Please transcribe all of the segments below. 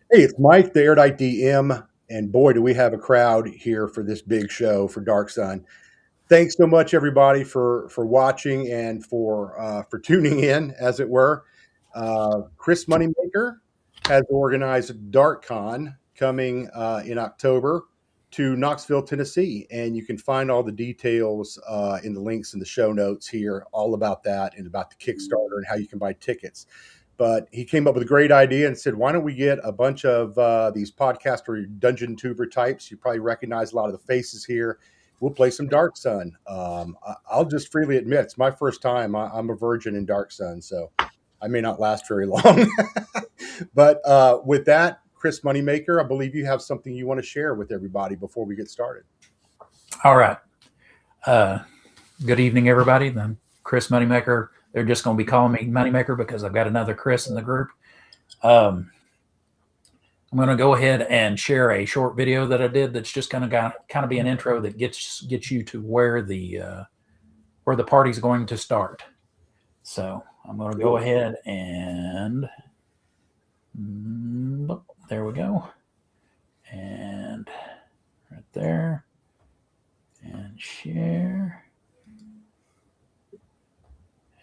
Hey, it's Mike, the Erudite DM, and boy, do we have a crowd here for this big show for Dark Sun. Thanks so much, everybody, for watching and for tuning in, as it were. Chris Moneymaker has organized DarkCon coming in October to Knoxville, Tennessee, and you can find all the details in the links in the show notes here, all about that and about the Kickstarter and how you can buy tickets. But he came up with a great idea and said, why don't we get a bunch of these podcaster dungeon tuber types? You probably recognize a lot of the faces here. We'll play some Dark Sun. I'll just freely admit, it's my first time. I'm a virgin in Dark Sun, so I may not last very long. But with that, Chris Moneymaker, I believe you have something you want to share with everybody before we get started. All right. Good evening, everybody. I'm Chris Moneymaker. They're just going to be calling me Moneymaker because I've got another Chris in the group. I'm going to go ahead and share a short video that I did that's just going to kind of be an intro that gets you to where the party's going to start. So I'm going to go ahead and there we go. And right there. And share.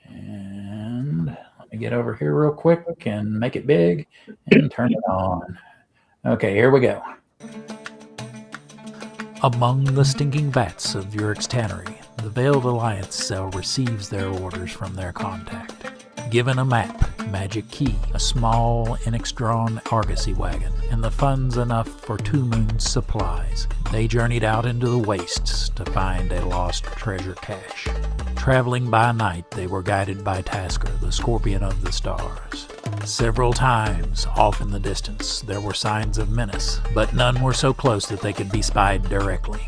And let me get over here real quick and make it big and turn it on. Okay, here we go. Among the stinking vats of Yurik's tannery, the Veiled Alliance cell receives their orders from their contact. Given a map, magic key, a small, Inextron argosy wagon, and the funds enough for 2 moons' supplies, they journeyed out into the wastes to find a lost treasure cache. Traveling by night, they were guided by Tasker, the Scorpion of the Stars. Several times, off in the distance, there were signs of menace, but none were so close that they could be spied directly.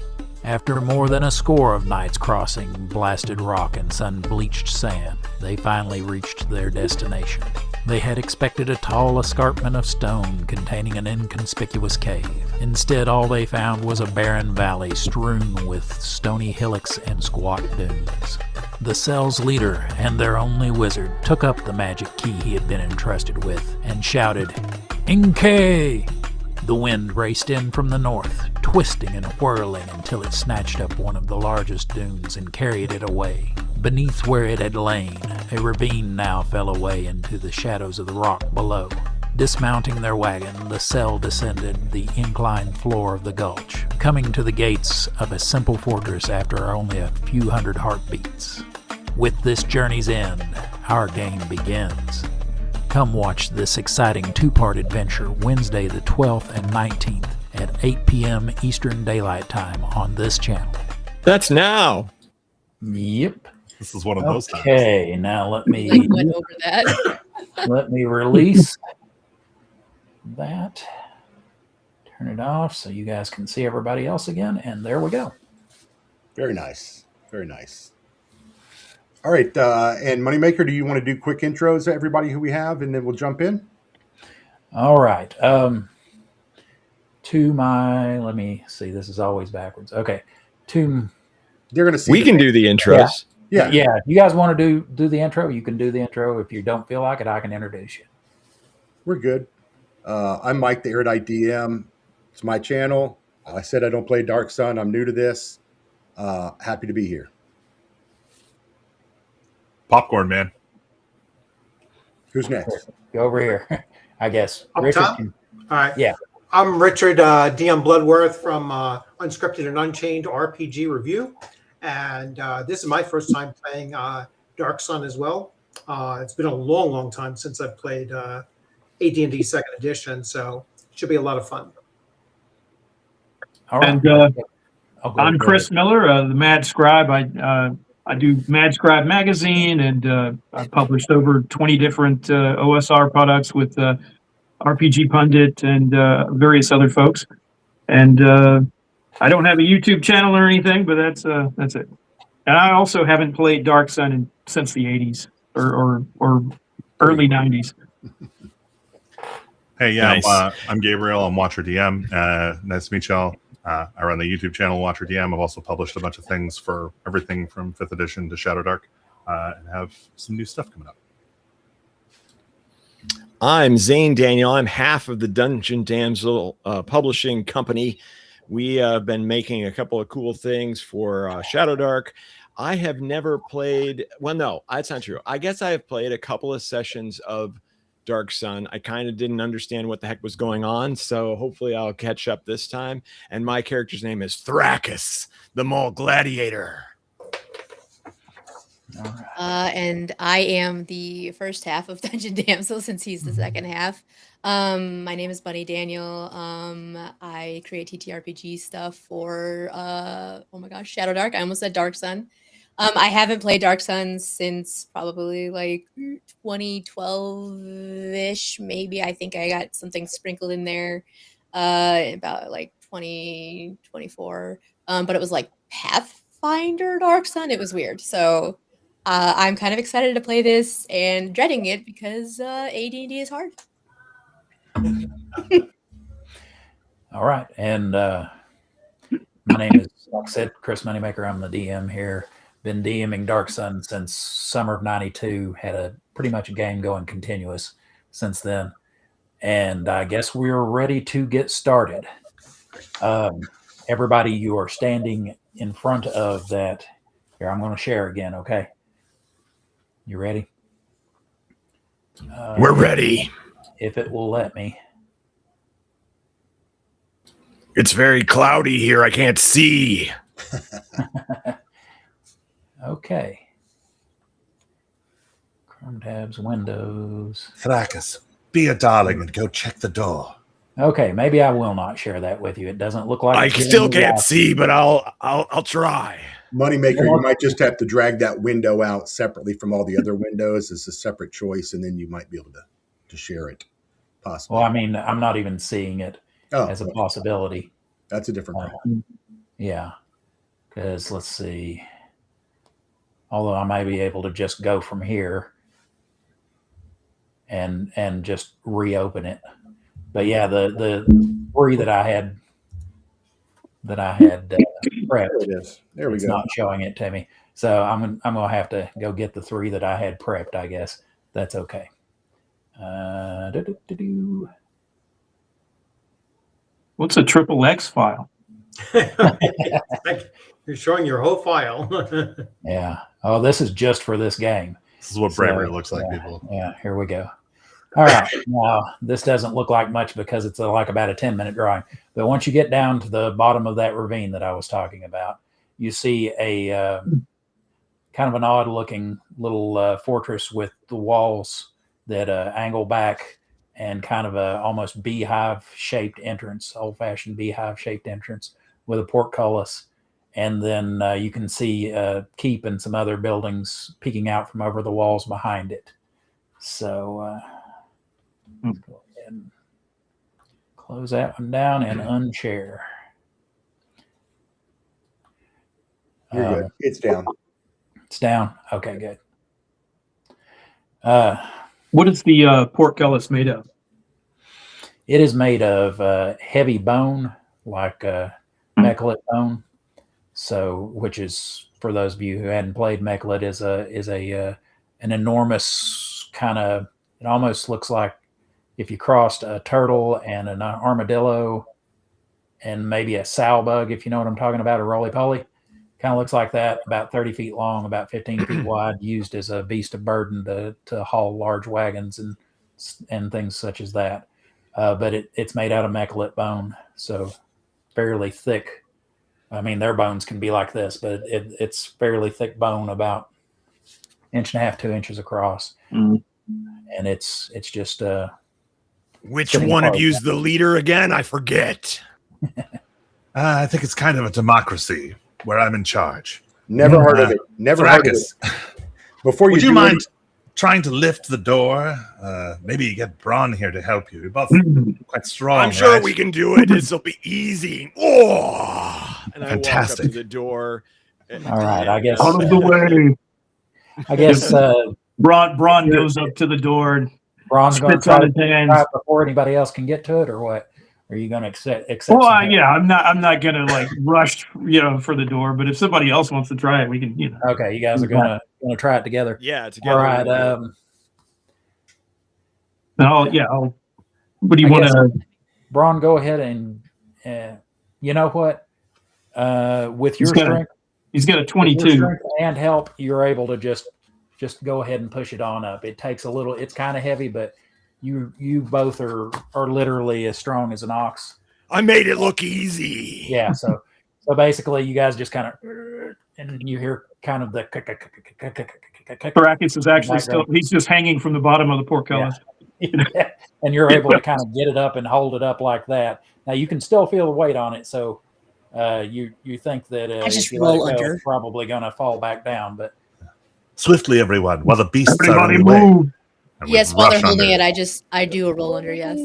After more than a score of nights crossing blasted rock and sun-bleached sand, they finally reached their destination. They had expected a tall escarpment of stone containing an inconspicuous cave. Instead, all they found was a barren valley strewn with stony hillocks and squat dunes. The cell's leader and their only wizard took up the magic key he had been entrusted with and shouted, "Inke!" The wind raced in from the north, twisting and whirling until it snatched up one of the largest dunes and carried it away. Beneath where it had lain, a ravine now fell away into the shadows of the rock below. Dismounting their wagon, the cell descended the inclined floor of the gulch, coming to the gates of a simple fortress after only a few hundred heartbeats. With this journey's end, our game begins. Come watch this exciting 2-part adventure Wednesday the 12th and 19th at 8 p.m. Eastern Daylight Time on this channel. That's now. Yep. This is one of those times. Okay, now let me went over that. let me release that. Turn it off so you guys can see everybody else again, and there we go. Very nice. Very nice. All right, and Moneymaker, do you want to do quick intros to everybody who we have, and then we'll jump in? All right. Let me see. This is always backwards. Okay. They're going to see. We can do the intros. Yeah. If you guys want to do the intro, you can do the intro. If you don't feel like it, I can introduce you. We're good. I'm Mike, the Erudite DM. It's my channel. I said I don't play Dark Sun. I'm new to this. Happy to be here. Popcorn Man. Who's next? Go over here. I guess. Up Richard top? can- All right. Yeah. I'm Richard, DM Bloodworth from Unscripted and Unchained RPG Review. And this is my first time playing Dark Sun as well. It's been a long, long time since I've played AD&D 2nd Edition, so it should be a lot of fun. All right. And I'm Chris Miller, the Mad Scribe. I do Mad Scribe magazine, and I've published over 20 different OSR products with RPG Pundit and various other folks. And I don't have a YouTube channel or anything, but that's it. And I also haven't played Dark Sun since the 80s or early 90s. Hey, yeah, Nice. I'm Gabriel. I'm Watcher DM. Nice to meet y'all. I run the YouTube channel Watcher DM. I've also published a bunch of things for everything from 5th edition to Shadowdark, and have some new stuff coming up. I'm Zane Daniel. I'm half of the Dungeon Damsel publishing company. We have been making a couple of cool things for Shadowdark. I have never played. Well, no, that's not true. I guess I have played a couple of sessions of Dark Sun. I kind of didn't understand what the heck was going on, so hopefully I'll catch up this time. And my character's name is Thrakus, the Mole Gladiator. And I am the first half of Dungeon Damsel since he's the second half. My name is Bunny Daniel. I create TTRPG stuff for oh my gosh, Shadowdark. I almost said Dark Sun. I haven't played Dark Sun since probably like 2012-ish, maybe. I think I got something sprinkled in there about like 2024. But it was like Pathfinder Dark Sun. It was weird. So I'm kind of excited to play this and dreading it because AD&D is hard. All right. And my name is, like I said, Chris Moneymaker. I'm the DM here. Been DMing Dark Sun since summer of 92. Had a pretty much a game going continuous since then. And I guess we're ready to get started. Everybody, you are standing in front of that. Here, I'm going to share again, okay? You ready? We're ready. If it will let me. It's very cloudy here. I can't see. Okay. Chrome tabs, Windows. Thrakus, be a darling and go check the door. Okay, maybe I will not share that with you. It doesn't look like I still can't see, but I'll try. Moneymaker, you might just have to drag that window out separately from all the other windows as a separate choice, and then you might be able to share it, possibly. Well, I mean, I'm not even seeing it as a possibility. That's a different problem. Yeah, because let's see. Although I may be able to just go from here and just reopen it. But yeah, the three that I had prepped. There it is. There we It's go. not showing it to me. So I'm gonna have to go get the three that I had prepped, I guess. That's okay. What's a XXX file? Like you're showing your whole file. Yeah. Oh, this is just for this game. This is what bravery looks like, yeah, people. Yeah, here we go. All right. Now, this doesn't look like much because it's like about a 10-minute drawing. But once you get down to the bottom of that ravine that I was talking about, you see a kind of an odd-looking little fortress with the walls that angle back and kind of a almost beehive-shaped entrance, old-fashioned beehive-shaped entrance with a portcullis. And then you can see keep and some other buildings peeking out from over the walls behind it. So let's go ahead and close that one down and unshare. You're good. It's down. It's down. Okay, good. What is the portcullis made of? It is made of heavy bone, like mechalith bone. So, which is, for those of you who hadn't played mechalith, is an enormous kind of. It almost looks like if you crossed a turtle and an armadillo and maybe a sow bug, if you know what I'm talking about, a roly-poly. Kind of looks like that, about 30 feet long, about 15 feet wide, used as a beast of burden to haul large wagons and things such as that. But it's made out of mechalith bone, so fairly thick. I mean, their bones can be like this, but it's fairly thick bone, about 1.5 to 2 inches across. Mm. And it's just Which one of you's the leader again? I forget. I think it's kind of a democracy where I'm in charge. Never heard of it. Never heard of it. Thrakus, Before would you you do mind trying to lift the door? Maybe get Braun here to help you. You're both quite strong. I'm sure right? we can do it. This'll be easy. Oh, and I walk up Fantastic. to the door. all right. I guess. Out of the way. I guess Braun goes up to the door. And Ron's going to spits try on to his hands. try before anybody else can get to it, or what? Are you going to accept? Well, some help? yeah, I'm not gonna like rush, for the door. But if somebody else wants to try it, we can, Okay, you guys are gonna try it together. Yeah, together. All right. What do you I want guess, to? Braun, go ahead and you know what? With your strength, He's got a with 22. your strength and help, you're able to just go ahead and push it on up. It takes a little. It's kind of heavy, but you both are literally as strong as an ox. I made it look easy. Yeah. So basically, you guys just kind of, and you hear kind of the. Baracus is actually still. He's just hanging from the bottom of the portcullis. Yeah. And you're able to kind of get it up and hold it up like that. Now you can still feel the weight on it, so you think that if you let it go, it's probably going to fall back down. But swiftly, everyone, while the beasts everybody are in move. the way. Yes, while they're holding it, I do a roll under. Yes,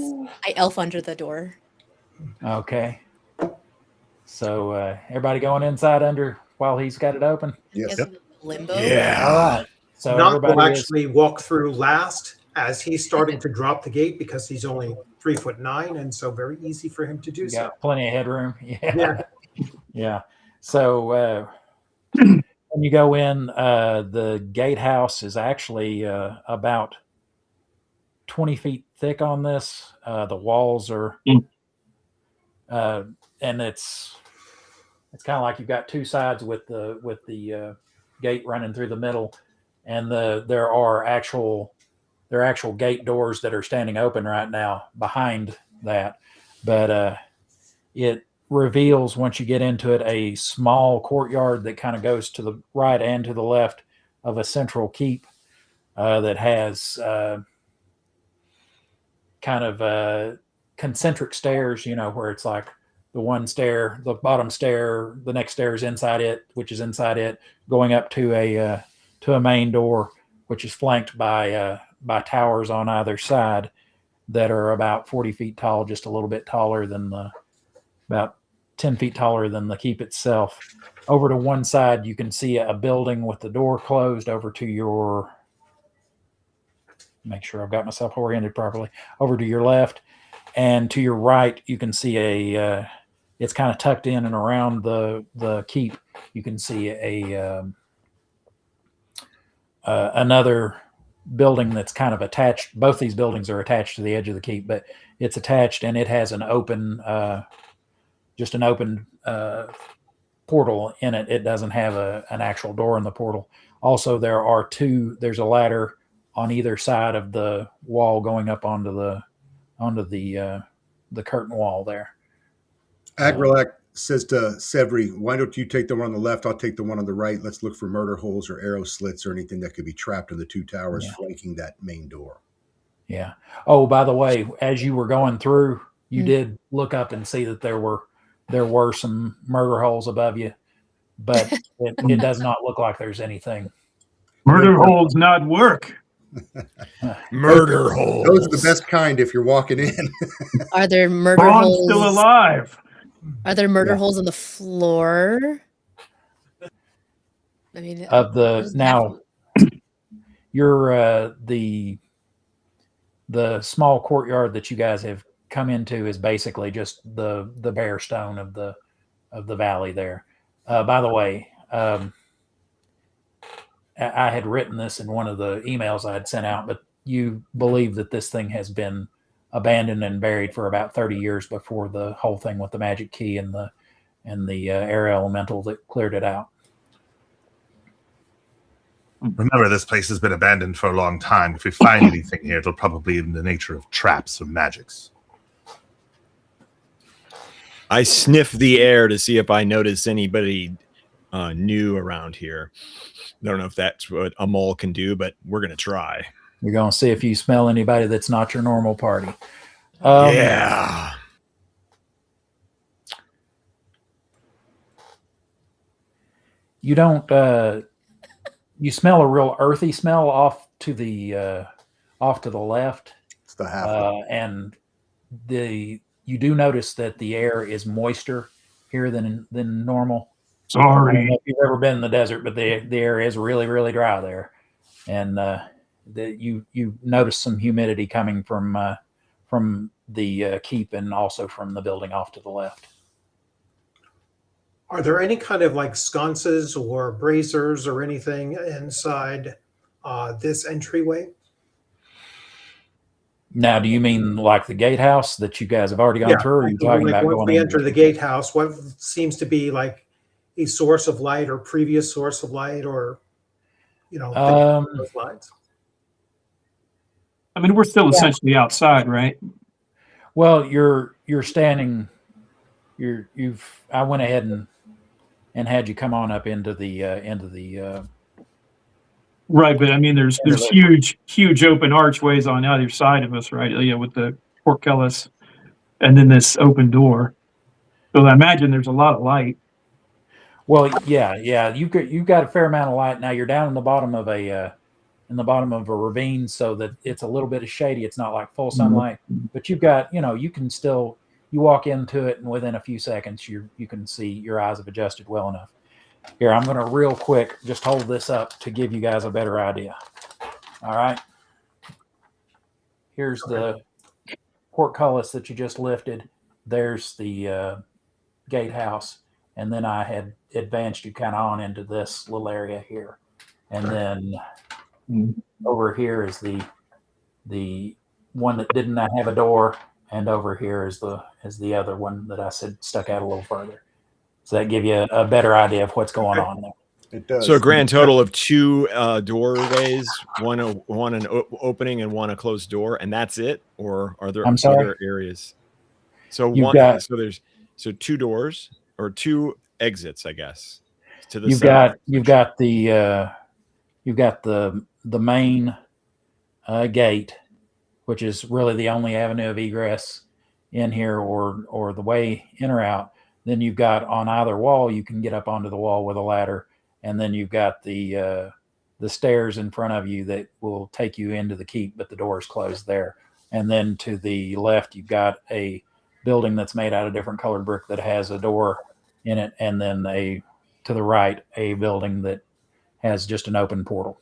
I elf under the door. Okay. So everybody going inside under while he's got it open. Yes. Limbo. Yeah. All right. So Knock will everybody actually walk through last as he's starting to drop the gate because he's only 3'9", and so very easy for him to do so. got plenty of headroom. Yeah. Yeah. So when you go in, the gatehouse is actually about 20 feet thick on this. The walls are, and it's kind of like you've got two sides with the gate running through the middle, and there are actual gate doors that are standing open right now behind that, but it reveals, once you get into it, a small courtyard that kind of goes to the right and to the left of a central keep that has kind of concentric stairs, where it's like the one stair, the bottom stair, the next stair is inside it, which is inside it, going up to a main door, which is flanked by towers on either side that are about 40 feet tall, just a little bit taller than about 10 feet taller than the keep itself. Over to one side, you can see a building with the door closed. Over to your, make sure I've got myself oriented properly, over to your left, and to your right, you can see it's kind of tucked in and around the keep. You can see another building that's kind of attached. Both these buildings are attached to the edge of the keep, but it's attached, and it has an open, just an open portal in it. It doesn't have an actual door in the portal. Also, there's a ladder on either side of the wall going up onto the curtain wall there. Agrilak says to Severi, why don't you take the one on the left? I'll take the one on the right. Let's look for murder holes or arrow slits or anything that could be trapped in the two towers flanking that main door. Yeah. Oh, by the way, as you were going through, you did look up and see that there were some murder holes above you, but it does not look like there's anything. Murder holes not work. Murder holes. Those are the best kind if you're walking in. Are there murder Braun's holes? still alive. Are there murder holes in the floor? I mean, now you're the small courtyard that you guys have come into is basically just the bare stone of the valley there. By the way, I had written this in one of the emails I had sent out, but you believe that this thing has been abandoned and buried for about 30 years before the whole thing with the magic key and the air elemental that cleared it out. Remember, this place has been abandoned for a long time. If we find anything here, it'll probably be in the nature of traps or magics. I sniff the air to see if I notice anybody new around here. I don't know if that's what a mole can do, but we're going to try. You're going to see if you smell anybody that's not your normal party. Yeah. You don't. You smell a real earthy smell off to the left. It's the half. And you do notice that the air is moister here than normal. I don't know if you've ever been in the desert, but the air is really, really dry there, and you notice some humidity coming from the keep and also from the building off to the left. Are there any kind of like sconces or braziers or anything inside this entryway? Now, do you mean like the gatehouse that you guys have already gone through, or are you talking like about once going we into enter the gatehouse, what seems to be like a source of light or previous source of light, or things along those lines? I mean, we're still essentially outside, right? Well, you're standing. I went ahead and had you come on up into the. Right, but I mean, there's huge open archways on either side of us, right? Yeah, with the portcullis, and then this open door. So I imagine there's a lot of light. Well, yeah, you've got a fair amount of light. Now you're down in the bottom of a ravine, so that it's a little bit of shady. It's not like full sunlight, but you've got, you can still, you walk into it, and within a few seconds you can see, your eyes have adjusted well enough. Here, I'm going to real quick just hold this up to give you guys a better idea. All right. Here's the portcullis that you just lifted. There's the gatehouse. And then I had advanced you kind of on into this little area here. And then over here is the one that did not have a door. And over here is the other one that I said stuck out a little further. So that give you a better idea of what's going on there. It does. So a grand total of 2 doorways, one an opening and one a closed door, and that's it? Or are there other areas? So there's 2 doors or 2 exits, I guess. To the you've got the main gate, which is really the only avenue of egress in here, or the way in or out. Then you've got on either wall, you can get up onto the wall with a ladder, and then you've got the stairs in front of you that will take you into the keep, but the door is closed there. And then to the left, you've got a building that's made out of different colored brick that has a door in it, and then to the right, a building that has just an open portal.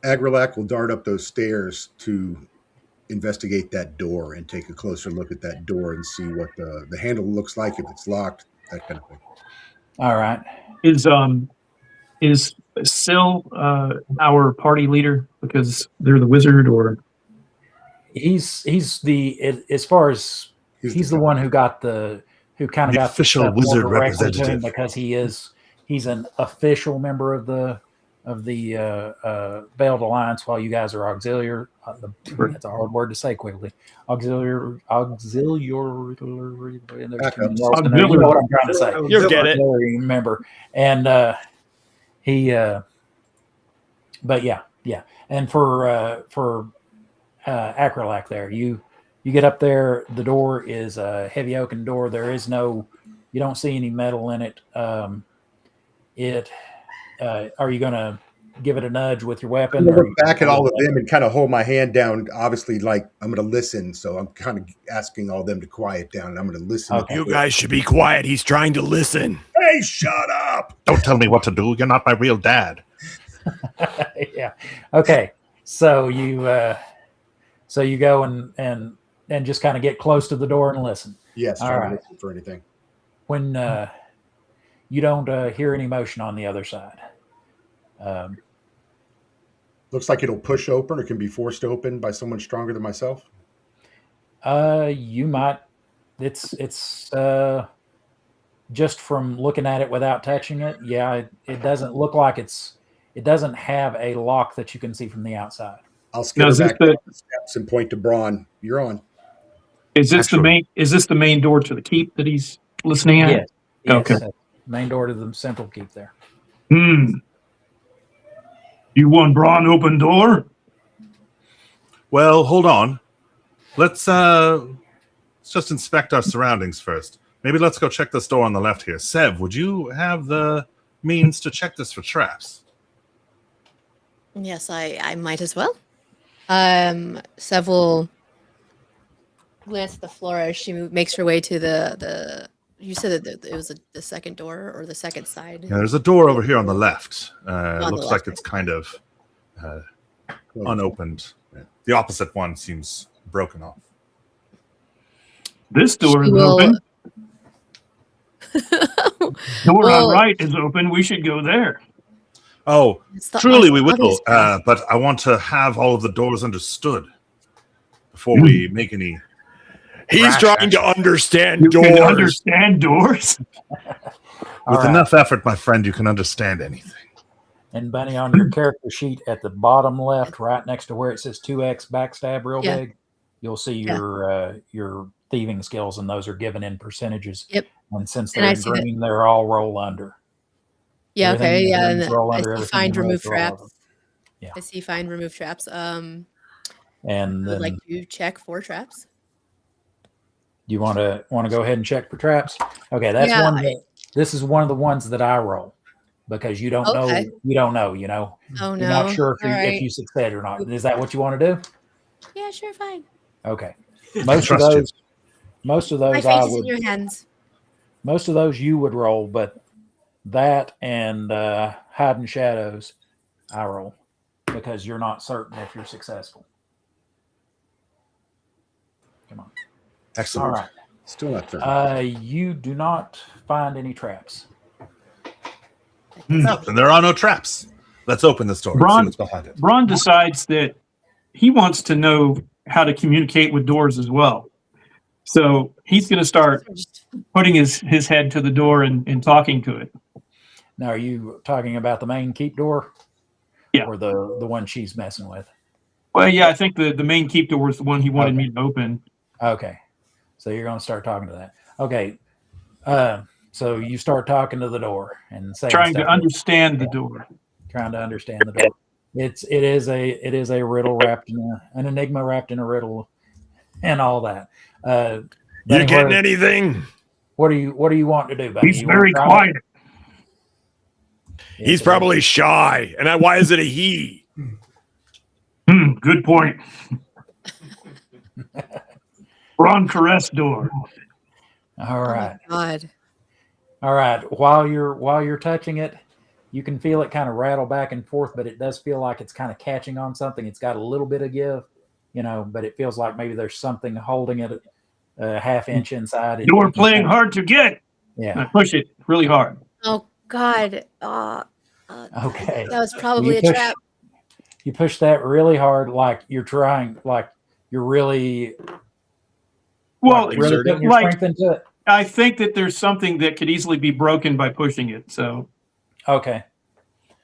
Agrilac will dart up those stairs to investigate that door and take a closer look at that door and see what the handle looks like, if it's locked, that kind of thing. All right. Is Syl our party leader because they're the wizard, or he's the one who got the official wizard representative, because he's an official member of the Veiled Alliance, while you guys are auxiliary. That's a hard word to say quickly. Auxiliary. You know what I'm trying to say. You'll get it. Member, and but yeah. And for Acrolac there, you get up there. The door is a heavy oaken door. You don't see any metal in it. Are you going to give it a nudge with your weapon? I'm going to look back at all of them and kind of hold my hand down. Obviously, like, I'm going to listen. So I'm kind of asking all of them to quiet down, and I'm going to listen. Okay. You guys should be quiet. He's trying to listen. Hey, shut up. Don't tell me what to do. You're not my real dad. Yeah. Okay. So you go and just kind of get close to the door and listen. Yes. Try to listen for anything. When you don't hear any motion on the other side. Looks like it'll push open or can be forced open by someone stronger than myself. You might. It's just from looking at it without touching it. Yeah, it doesn't look like it doesn't have a lock that you can see from the outside. I'll skip back the steps and point to Braun. You're on. Is this the main door to the keep that he's listening at? Yes. Okay. Main door to the central keep there. You want Braun open door? Well, hold on. Let's just inspect our surroundings first. Maybe let's go check this door on the left here. Sev, would you have the means to check this for traps? Yes, I might as well. Sev will glance at the floor as she makes her way to the. You said that it was the second door or the second side. Yeah, there's a door over here on the left. It looks like it's kind of unopened. The opposite one seems broken off. This door is open. Door on right is open. We should go there. Oh, It's the truly we other will. stuff. But I want to have all of the doors understood before we make any. He's rash trying to action. understand You can doors. understand doors. All With right. enough effort, my friend, you can understand anything. And Bunny, on your character sheet at the bottom left, right next to where it says 2x backstab real Yeah. big, you'll see Yeah. your thieving skills, and those are given in percentages. Yep. And since And they're I in see that. green, they're all roll under. Yeah. Everything Okay. in Yeah. green is And roll I under, see everything find in red remove is roll over. traps. Yeah. I see find remove traps. And I would like then to check for traps. you want to go ahead and check for traps. Okay, that's Yeah, one. This is one of the ones that I roll because you don't know. Okay. You don't know. You know. Oh You're not no. sure if All you, right. if you succeed or not. Is that what you want to do? Yeah. Sure. Fine. Okay. Most of Trust you. those. Most of My those I fate is in would. your hands. Most of those you would roll, but that and hide and shadows, I roll because you're not certain if you're successful. Come on. Excellent. All right. Still not certain. You do not find any traps. No, and there are no traps. Let's open this door and see Ron- what's behind it. Ron decides that he wants to know how to communicate with doors as well. So he's going to start putting his head to the door and talking to it. Now, are you talking about the main keep door? Yeah. Or the one she's messing with? Well, yeah, I think the main keep door was the one he wanted me to open. Okay. So you're going to start talking to that. Okay. So you start talking to the door and saying Trying to stuff. understand the door. Trying to understand the door. It is a riddle wrapped in an enigma wrapped in a riddle and all that. You Bunny, getting anything? what do you want to do, Bunny? He's You wanna very try it? quiet. He's probably shy. And why is it a he? Good point. Ron caress door. All right. Oh my God. All right. While you're touching it, you can feel it kind of rattle back and forth, but it does feel like it's kind of catching on something. It's got a little bit of give, but it feels like maybe there's something holding it a half inch inside. Door playing hard to get. Yeah. I push it really hard. Oh God. Okay. That was probably a trap. You push that really hard, like you're trying, like you're really, Well, really putting your like strength into it. I think that there's something that could easily be broken by pushing it. So Okay.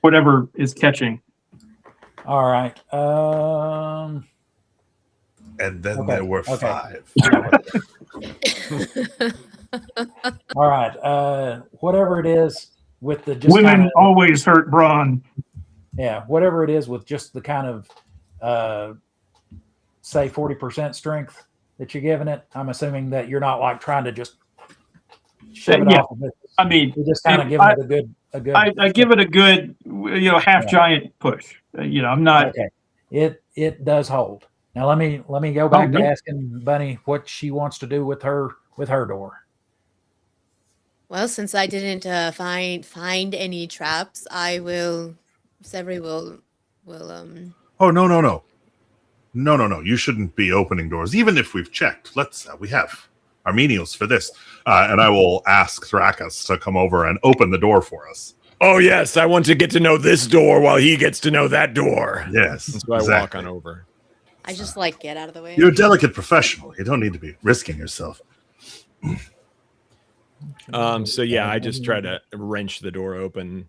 whatever is catching. All right. And then Okay, there were okay. 5. All right. Whatever it is with the just Women kinda, always hurt Braun. yeah, whatever it is with just the kind of say 40% strength that you're giving it. I'm assuming that you're not like trying to just shove it Yeah. off of it. I mean, You're just kind of giving it a good. I give it a good, half giant push. I'm not. Okay. It does hold. Now let me go back to good. asking Bunny what she wants to do with her door. Well, since I didn't find any traps, Severy will Oh, no. No. You shouldn't be opening doors, even if we've checked. We have our menials for this. And I will ask Thrakus to come over and open the door for us. Oh, yes. I want to get to know this door while he gets to know that door. Yes. So I walk exactly. on over. I just get out of the way. You're a delicate professional. You don't need to be risking yourself. So yeah, I just try to wrench the door open,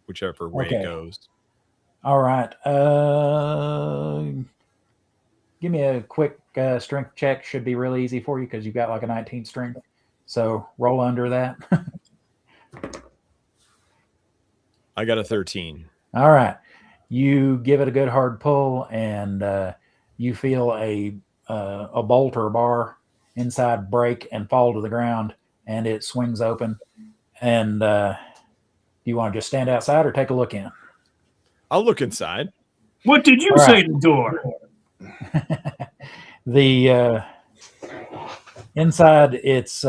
whichever way Okay. it goes. All right. Give me a quick strength check. Should be really easy for you because you've got like a 19 strength. So roll under that. I got a 13. All right. You give it a good hard pull, and you feel a bolt or bar inside break and fall to the ground, and it swings open. And do you want to just stand outside or take a look in? I'll look inside. What did you All say right. to the door? The inside, it's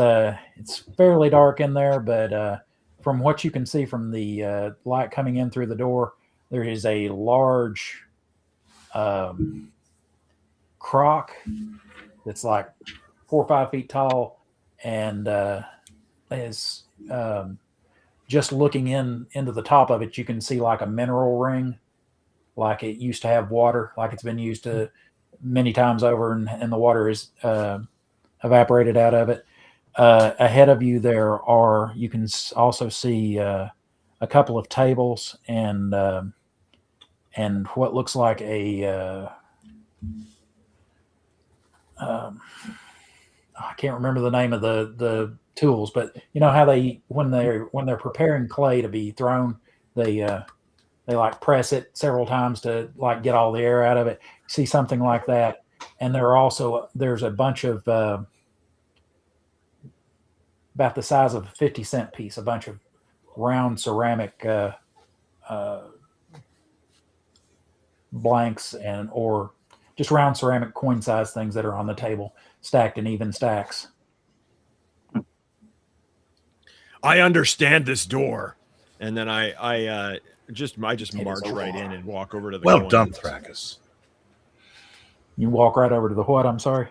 fairly dark in there, but from what you can see from the light coming in through the door, there is a large croc that's like 4 or 5 feet tall and is just looking into the top of it, you can see like a mineral ring, like it used to have water, like it's been used to many times over, and the water is evaporated out of it. Ahead of you, you can also see a couple of tables and what looks like a I can't remember the name of the tools, but you know how when they're preparing clay to be thrown, they like press it several times to like get all the air out of it. See something like that, and there's a bunch of about the size of a 50-cent piece, a bunch of round ceramic blanks or just round ceramic coin size things that are on the table, stacked in even stacks. I understand this door, and then I just march right in and walk over to the. Well done, Thrakus. You walk right over to the what? I'm sorry.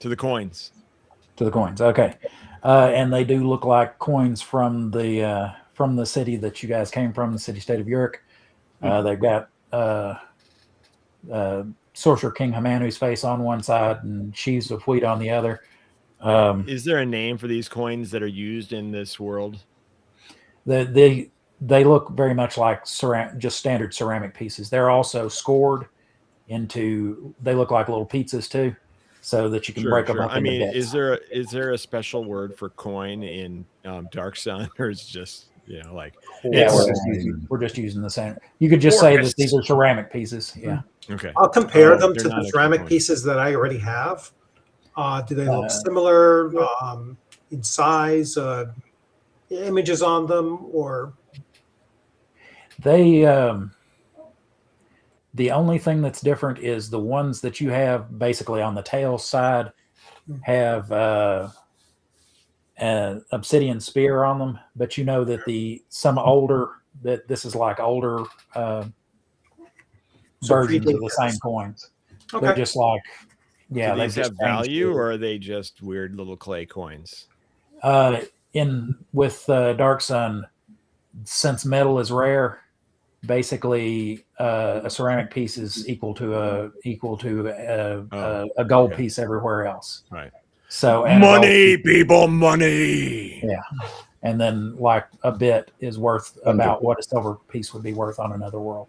To the coins. To the coins. Okay, and they do look like coins from the city that you guys came from, the city-state of Uruk. They've got Sorcerer King Hamanu's face on one side and sheaves of wheat on the other. Is there a name for these coins that are used in this world? They look very much like just standard ceramic pieces. They're also scored into. They look like little pizzas too, so that you can break them up. I mean, is there a special word for coin in Dark Sun, or is it just like? Yeah, we're just using the same. You could just say that these are ceramic pieces. Yeah. Okay. I'll compare them to the ceramic pieces that I already have. Do they look similar in size? Images on them, or they? The only thing that's different is the ones that you have basically on the tail side have an obsidian spear on them, but you know that this is like older versions of the same coins. Okay. They're just like, yeah. Do these have value, or are they just weird little clay coins? With Dark Sun, since metal is rare, basically a ceramic piece is equal to a gold piece everywhere else. Right. So money, people, money. Yeah, and then like a bit is worth about what a silver piece would be worth on another world.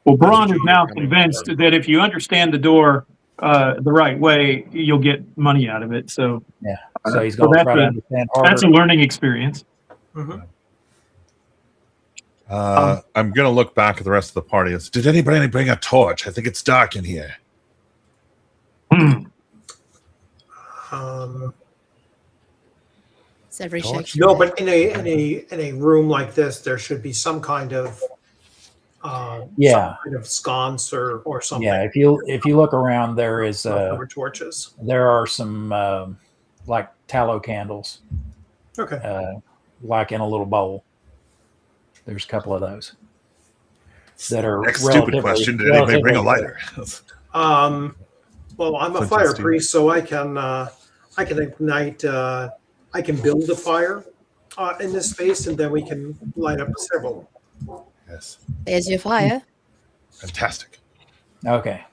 Well, Braun is now convinced that if you understand the door the right way, you'll get money out of it. So yeah, so he's going to try to understand harder. That's a learning experience. Mm-hmm. I'm going to look back at the rest of the party. Did anybody bring a torch? I think it's dark in here. No, but in a room like this, there should be some kind of some kind of sconce or something. Yeah, if you look around, there is torches. There are some like tallow candles. Okay. Like in a little bowl. There's a couple of those that are. Next stupid question: did anybody bring a lighter? Well, I'm a fire priest, so I can ignite. I can build a fire in this space, and then we can light up several. Yes. There's your fire. Fantastic. Okay.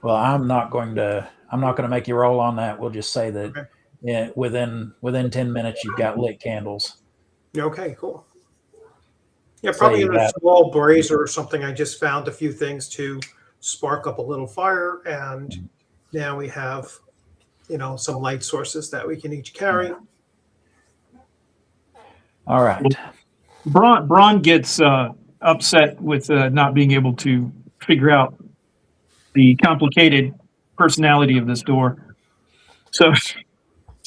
Well, I'm not going to make you roll on that. We'll just say that within 10 minutes you've got lit candles. Okay, cool. Yeah, probably in a small brazier or something. I just found a few things to spark up a little fire, and now we have, some light sources that we can each carry. All right. Braun gets upset with not being able to figure out the complicated personality of this door. So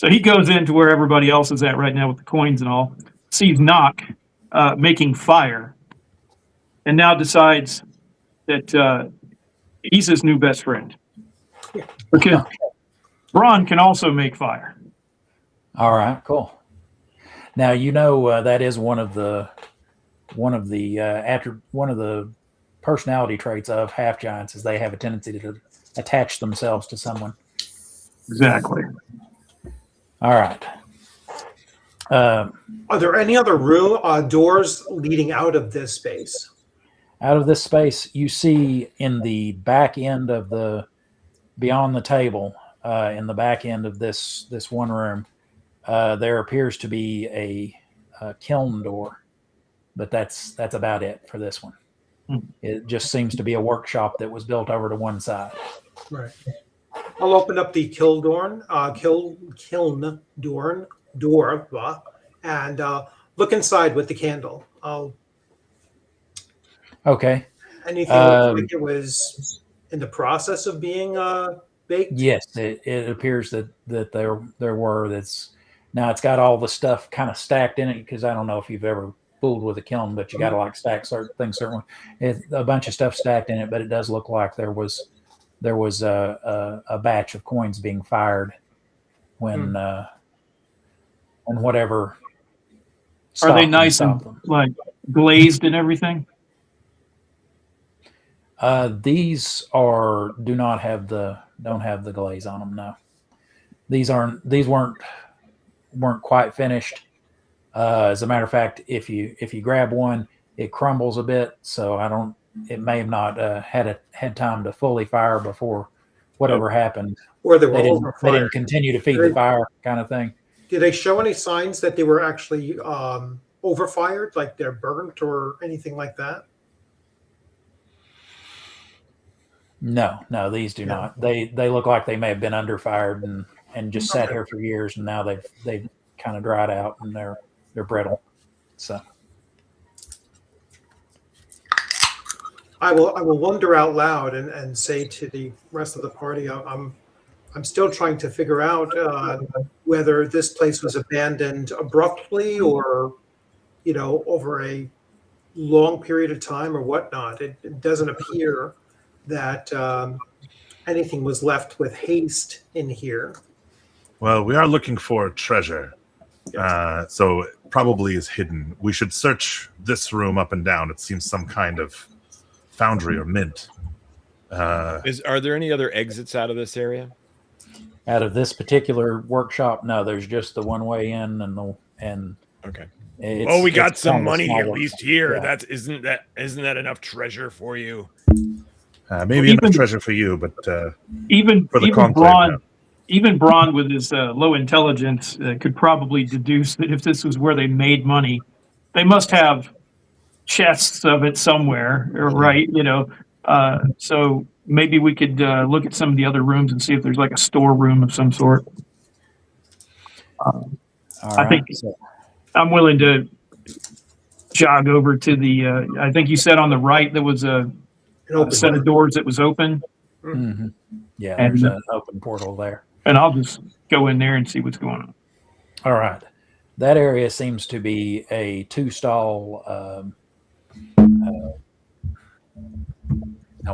he goes into where everybody else is at right now with the coins and all, sees Knock making fire, and now decides that he's his new best friend. Because Braun can also make fire. All right, cool. Now that is one of the personality traits of half giants is they have a tendency to attach themselves to someone. Exactly. All right. Are there any other doors leading out of this space? Out of this space, you see in the back end of beyond the table, in the back end of this one room, there appears to be a kiln door, but that's about it for this one. It just seems to be a workshop that was built over to one side. Right. I'll open up the kiln door, and look inside with the candle. Okay. Anything looks like it was in the process of being baked? Yes, it appears that there were. That's now it's got all the stuff kind of stacked in it, because I don't know if you've ever fooled with a kiln, but you got to like stack certain things. Certainly, a bunch of stuff stacked in it, but it does look like there was a batch of coins being fired when whatever. Are they nice and like glazed and everything? These don't have the glaze on them. No, these weren't quite finished. As a matter of fact, if you grab one, it crumbles a bit. So it may have not had time to fully fire before whatever happened. Or they didn't continue to feed the fire, kind of thing. Did they show any signs that they were actually overfired, like they're burnt or anything like that? No, these do not. They look like they may have been underfired and just sat here for years, and now they've kind of dried out and they're brittle. So I will wonder out loud and say to the rest of the party, I'm still trying to figure out whether this place was abandoned abruptly or, over a long period of time or whatnot. It doesn't appear that anything was left with haste in here. Well, we are looking for treasure. Yes. So it probably is hidden. We should search this room up and down. It seems some kind of foundry or mint. Are there any other exits out of this area? Out of this particular workshop, no. There's just the one way in, okay. Well, we got some money at workshop. least here. Yeah. Isn't that enough treasure for you? Maybe enough treasure for you, but even for the even conclave, Braun, no. even Braun with his low intelligence could probably deduce that if this was where they made money, they must have chests of it somewhere, right? So maybe we could look at some of the other rooms and see if there's like a storeroom of some sort. I think I'm willing to jog over to the. I think you said on the right there was a set of doors that was open. Mm-hmm. Yeah, And, there's an open portal there. And I'll just go in there and see what's going on. All right. That area seems to be a two-stall. Now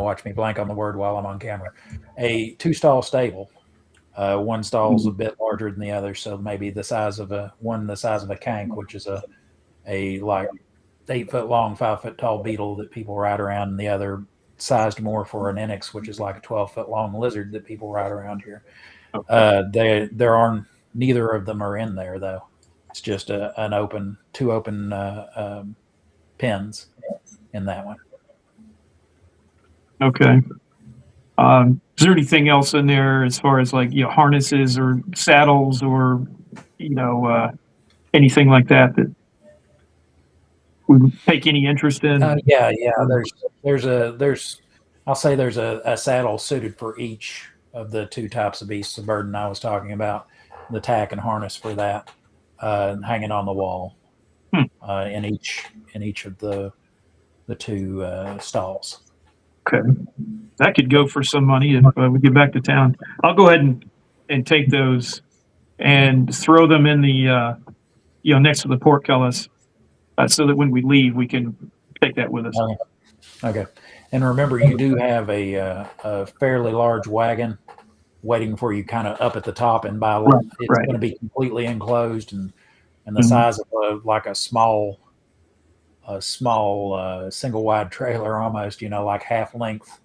watch me blank on the word while I'm on camera. A two-stall stable. One stall's a bit larger than the other, so maybe the size of a cank, which is a like 8 foot long, 5 foot tall beetle that people ride around, and the other sized more for an Enix, which is like a 12 foot long lizard that people ride around here. There are neither of them are in there though. It's just two open pens in that one. Okay. Is there anything else in there as far as like harnesses or saddles or anything like that we would take any interest in? Yeah. I'll say there's a saddle suited for each of the two types of beasts of burden I was talking about. The tack and harness for that, hanging on the wall, in each of the two stalls. Okay, that could go for some money if we get back to town. I'll go ahead and take those and throw them in the next to the portcullis, so that when we leave we can take that with us. Okay. And remember, you do have a fairly large wagon waiting for you, kind of up at the top, and it's going to be completely enclosed and the size of like a small single wide trailer, almost, like half length,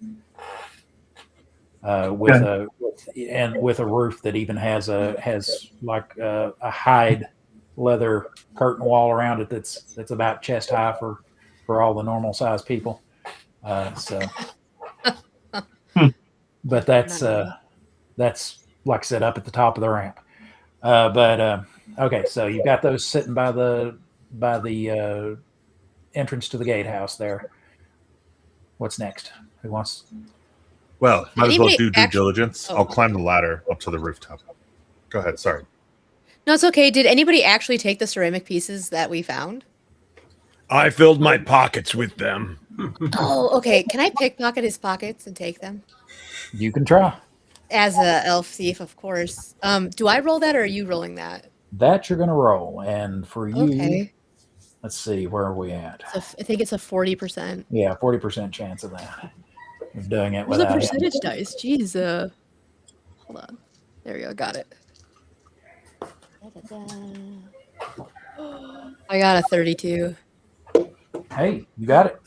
with and with a roof that even has like a hide leather curtain wall around it that's about chest high for all the normal sized people. But that's like I said, up at the top of the ramp. Okay, so you've got those sitting by the entrance to the gatehouse there. What's next? Who wants? Well, might as well do due actually- diligence. Oh. I'll climb the ladder up to the rooftop. Go ahead. Sorry. No, it's okay. Did anybody actually take the ceramic pieces that we found? I filled my pockets with them. Oh, okay. Can I pickpocket his pockets and take them? You can try. As a elf thief, of course. Do I roll that or are you rolling that? That you're going to roll. And for you, Okay. let's see, where are we at? So I think it's a 40%. Yeah, 40% chance of that. Of doing it What's the without percentage dice? Jeez. Hold on. There we go. Got it. I got a 32. Hey, you got it.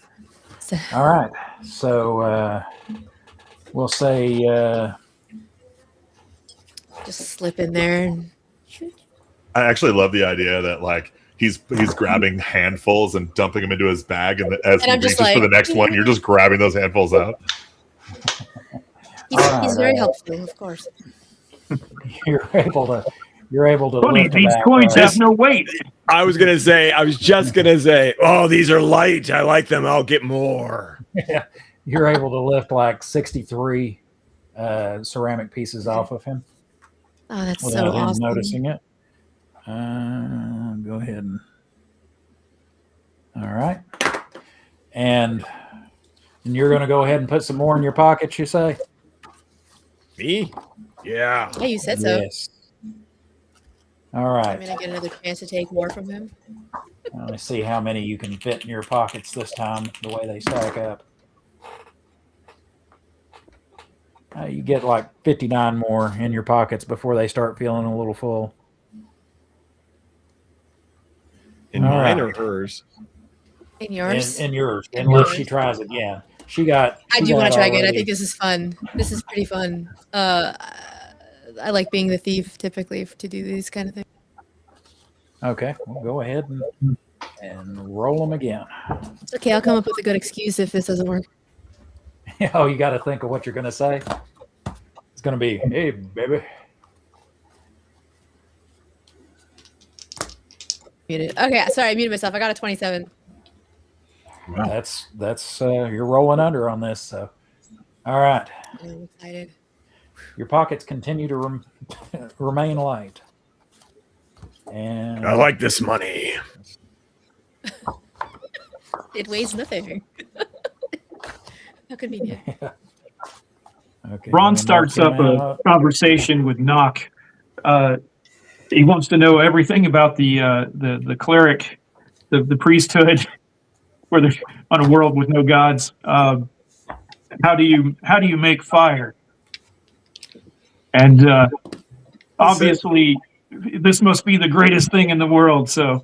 So, All right. So we'll say just slip in there and I actually love the idea that like he's grabbing handfuls and dumping them into his bag, and as And he I'm just reaches for the like- next one, you're just grabbing those handfuls out. he's very helpful, of course. you're able to Bunny, lift these about, coins have no weight. I was just gonna say, oh, these are light. I like them. I'll get more. you're able to lift like 63 ceramic pieces off of him Oh, that's without so him awesome. noticing it. Go ahead and all right, and you're going to go ahead and put some more in your pockets, you say? Me? Yeah. Yeah, you said so. Yes. All I'm right. gonna get another chance to take more from him. Let me see how many you can fit in your pockets this time, the way they stack up. You get like 59 more in your pockets before they start feeling a little full. In All mine right. or hers? In yours. In yours, unless she tries again. I I do want to try again. I think this is fun. This is pretty fun. I like being the thief typically to do these kind of things. Okay, well, go ahead and roll them again. It's okay. I'll come up with a good excuse if this doesn't work. Oh, you got to think of what you're going to say. It's going to be, hey, baby. Muted. Okay, sorry, I muted myself. I got a 27. Wow. That's you're rolling under on this. So, all right, I'm excited. your pockets continue to remain light. And I like this money. It weighs nothing. How convenient. okay, Ron one starts more up came a out. conversation with Knock. He wants to know everything about the cleric, the priesthood, where they're on a world with no gods. How do you make fire? And obviously, this must be the greatest thing in the world. So,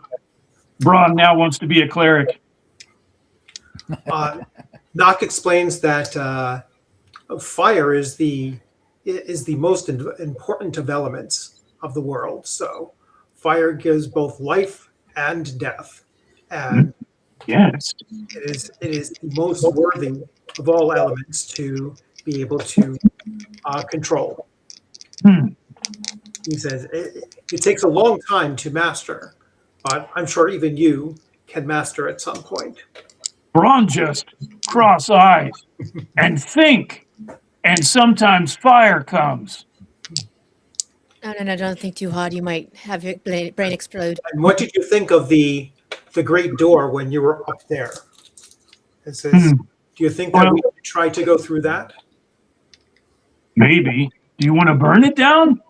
Braun now wants to be a cleric. Nock explains that fire is the most important of elements of the world. So fire gives both life and death, and Yes. it is the most worthy of all elements to be able to control. He says it takes a long time to master, but I'm sure even you can master at some point. Braun just cross eyes and think, and sometimes fire comes. No, don't think too hard. You might have your brain explode. And what did you think of the great door when you were up there? It says, do you think that Well- we should try to go through that? Maybe. Do you want to burn it down?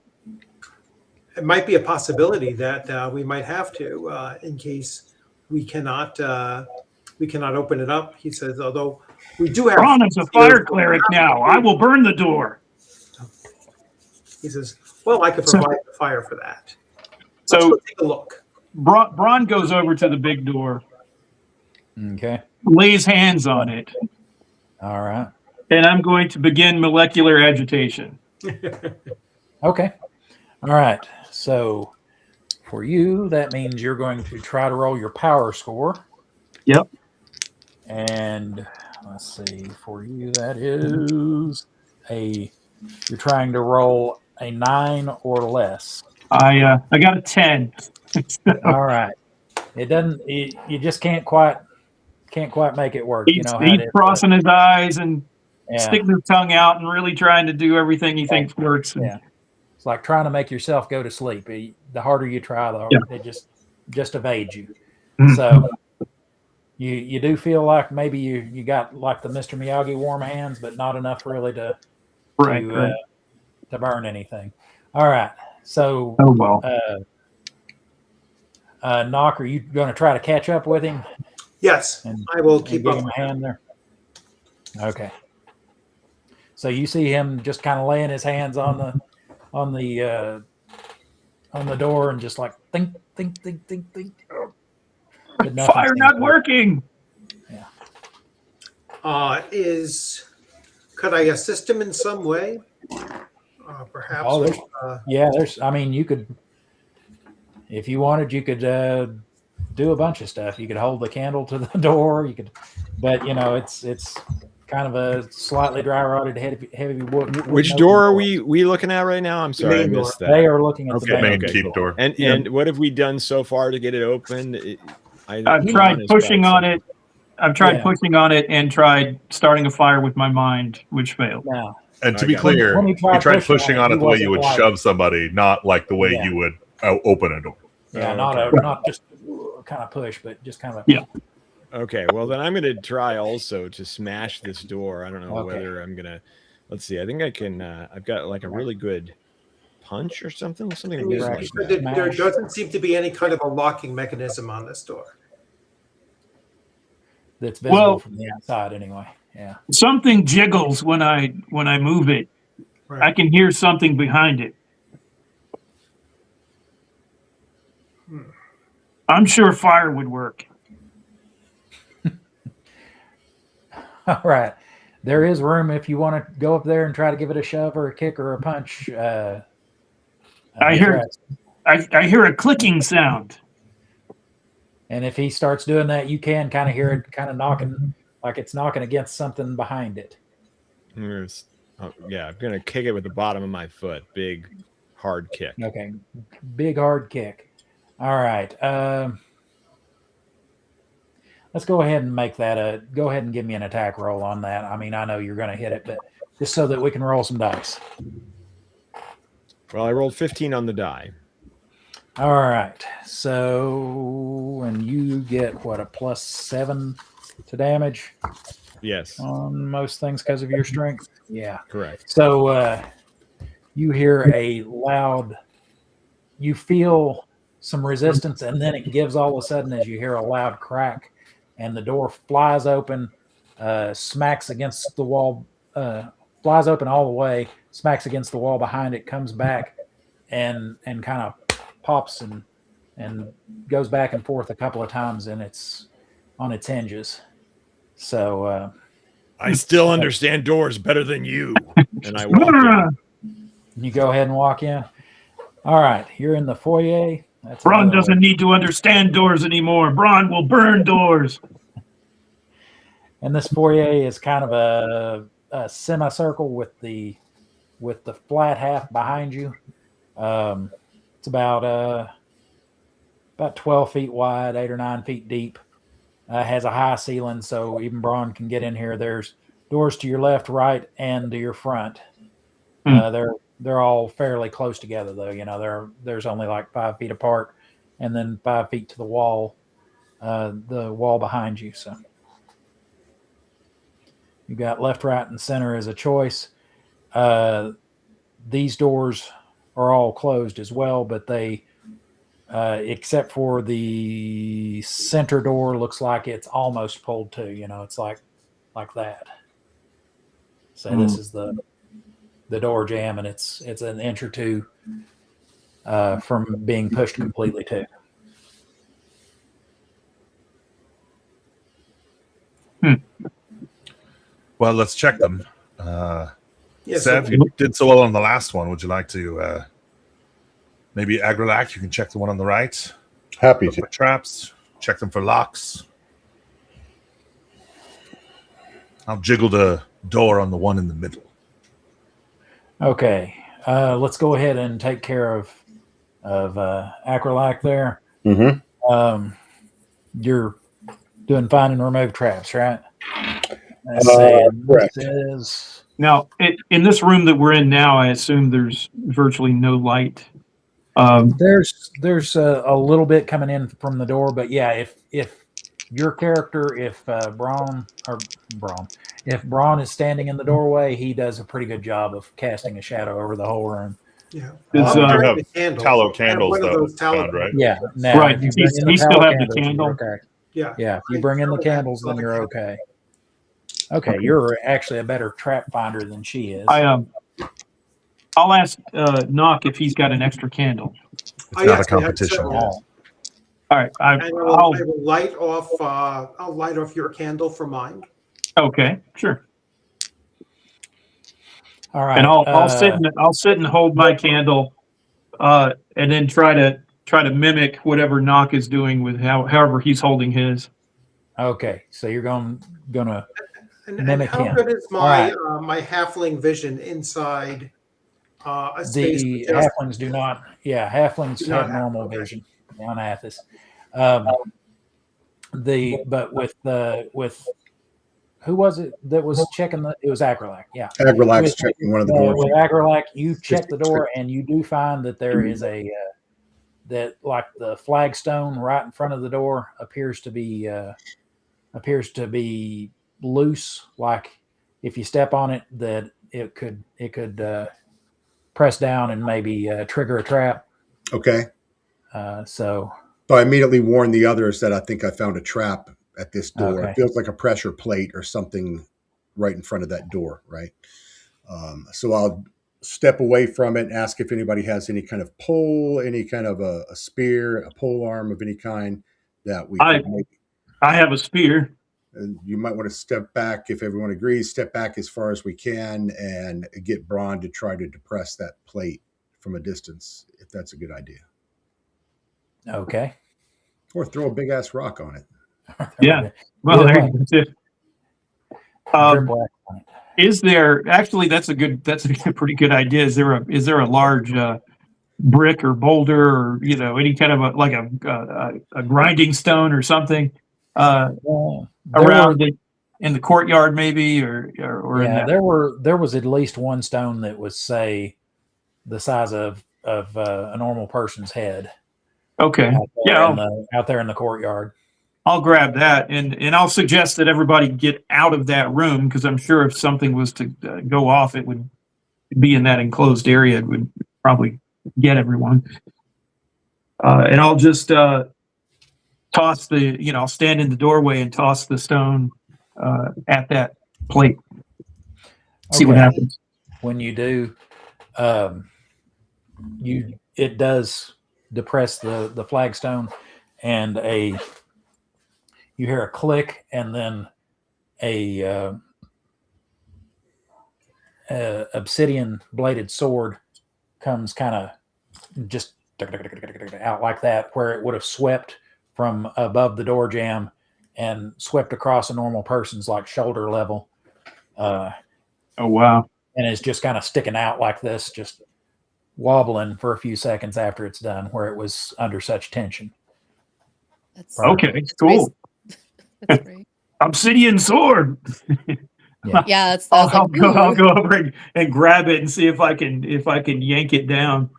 It might be a possibility that we might have to in case we cannot open it up. He says, although we do have. Braun is a fire cleric now. I will burn the door. He says, well, I could provide the fire for that. Let's So- go take a look. Braun goes over to the big door, Okay. lays hands on it, All right. and I'm going to begin molecular agitation. Okay. All right. So for you, that means you're going to try to roll your power score. Yep. And let's see, for you, that is you're trying to roll a 9 or less. I got a 10. All right. It doesn't, you just can't quite make it work. You He's, know how he's it is. crossing his eyes and Yeah. sticking his tongue out and really trying to do everything he thinks works. And, Yeah. It's like trying to make yourself go to sleep. The harder you try, the harder it just evades you. Mhm. So you do feel like maybe you got like the Mr. Miyagi warm hands, but not enough really to burn anything. All right. So Knock, are you going to try to catch up with him? Yes, I will keep give up. him a hand there. Okay. So you see him just kind of laying his hands on the door and just like think. Fire not working. Yeah. Could I assist him in some way? Perhaps. Oh, there's. I mean, you could, if you wanted, you could do a bunch of stuff. You could hold the candle to the door. You could, but you know, it's kind of a slightly dry rotted heavy wood. Which door are we looking at right now? I'm sorry, I missed that. They are looking at the main keep door. And what have we done so far to get it open? I've tried pushing on it. I've tried pushing on it and tried starting a fire with my mind, which failed. Now, and to be clear, you tried pushing on it the way you would shove somebody, not like the way you would open a door. Yeah, not just kind of push, but just kind of. Yeah. Okay, well then I'm going to try also to smash this door. I don't know whether I'm going to. Let's see. I think I can. I've got like a really good punch or something. Something like that. There doesn't seem to be any kind of a locking mechanism on this door. That's visible from the outside, anyway. Yeah. Something jiggles when I move it. Right. I can hear something behind it. I'm sure fire would work. All right. There is room if you want to go up there and try to give it a shove or a kick or a punch. I hear a clicking sound. And if he starts doing that, you can kind of hear it kind of knocking, like it's knocking against something behind it. Yeah, I'm going to kick it with the bottom of my foot. Big, hard kick. Okay. Big, hard kick. All right. Let's go ahead and make that go ahead and give me an attack roll on that. I mean, I know you're going to hit it, but just so that we can roll some dice. Well, I rolled 15 on the die. All right. So, and you get what, a +7 to damage? Yes. On most things because of your strength? Yeah. Correct. So, you hear a loud, you feel some resistance, and then it gives all of a sudden as you hear a loud crack, and the door flies open, smacks against the wall, flies open all the way, smacks against the wall behind it, comes back, and kind of pops and goes back and forth a couple of times, and it's on its hinges. So I still understand doors better than you. And I walk in. You go ahead and walk in. All right, you're in the foyer. Braun doesn't need to understand doors anymore. Braun will burn doors. And this foyer is kind of a semicircle with the flat half behind you. It's about 12 feet wide, 8 or 9 feet deep. Has a high ceiling, so even Braun can get in here. There's doors to your left, right, and to your front. They're all fairly close together, though. You know, there's only like 5 feet apart, and then 5 feet to the wall behind you. So you got left, right, and center as a choice. These doors are all closed as well, but they, except for the center door, looks like it's almost pulled to. You know, it's like that. So this is the door jamb, and it's an inch or two from being pushed completely too. Well, let's check them. Yeah, Sev, you did so well on the last one. Would you like to maybe Agrolac? You can check the one on the right. Happy Look to. for traps. Check them for locks. I'll jiggle the door on the one in the middle. Okay, let's go ahead and take care of Acrolac there. Mm-hmm. You're doing find and remove traps, right? Correct. Now, in this room that we're in now, I assume there's virtually no light. There's a little bit coming in from the door, but yeah, if your character, if Braun is standing in the doorway, he does a pretty good job of casting a shadow over the whole room. Yeah. You I'm have candles. tallow I have candles, one of though, those tallow found, right? Yeah, now, Right. if you He bring in the still tallow have the candles, candle. you're okay. Yeah. Yeah, if you bring in the candles, then you're okay. Okay, you're actually a better trap finder than she is. I'll ask Knock if he's got an extra candle. It's not a competition. All right, I will light off. I'll light off your candle for mine. Okay, sure. All right, and I'll sit and hold my candle, and then try to mimic whatever Knock is doing with however he's holding his. Okay, so you're gonna And mimic how him. good is All my right. my halfling vision inside a space? The with just- halflings do not. Yeah, halflings Do not have have- normal okay. vision on Athos. But with who was it that was checking the? It was Agrolac. Yeah, Agrolac's checking one of the doors. With Agrolac, you check the door and you do find that there is a that like the flagstone right in front of the door appears to be loose. Like if you step on it, that it could press down and maybe trigger a trap. Okay. So I immediately warned the others that I think I found a trap at this door. Okay. It feels like a pressure plate or something right in front of that door, right? So I'll step away from it and ask if anybody has any kind of pole, any kind of a spear, a pole arm of any kind that we could maybe. I have a spear. And you might want to step back if everyone agrees, step back as far as we can and get Braun to try to depress that plate from a distance, if that's a good idea. okay. Or throw a big ass rock on it. Yeah. Well, there you go. Drip wax on it. Is there actually? That's a pretty good idea. Is there a large brick or boulder or any kind of a grinding stone or something around in the courtyard maybe or in Yeah, that? there was at least one stone that was say the size of a normal person's head. Okay. Out there in the courtyard. I'll grab that and I'll suggest that everybody get out of that room because I'm sure if something was to go off, it would be in that enclosed area. It would probably get everyone. And I'll just toss I'll stand in the doorway and toss the stone at that plate. See what happens. When you do, it does depress the flagstone, and you hear a click, and then a obsidian bladed sword comes kind of just out like that, where it would have swept from above the door jamb and swept across a normal person's like shoulder level. Oh wow! And it's just kind of sticking out like this, just wobbling for a few seconds after it's done, where it was under such tension. That's Cool. That's great. Obsidian sword. Yeah, I'll go over and grab it and see if I can yank it down.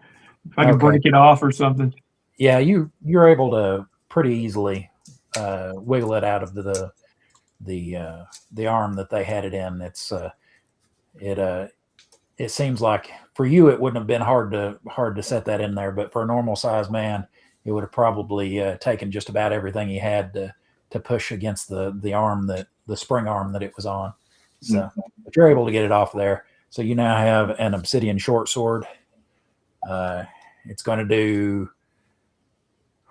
If I can break it off or something. Yeah, you're able to pretty easily wiggle it out of the arm that they had it in. It's it seems like for you it wouldn't have been hard to set that in there, but for a normal sized man, it would have probably taken just about everything he had to push against the arm the spring arm that it was on. So, but you're able to get it off there. So you now have an obsidian short sword. It's going to do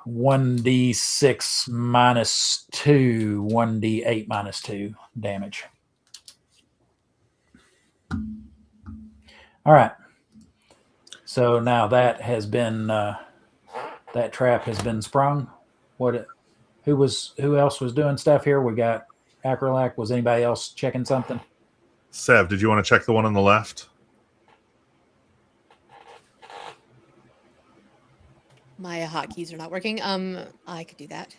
1d6 minus 2, 1d8 minus 2 damage. All right. So now that has been that trap has been sprung. Who else was doing stuff here? We got Acrolac. Was anybody else checking something? Sev, did you want to check the one on the left? My hotkeys are not working. I could do that.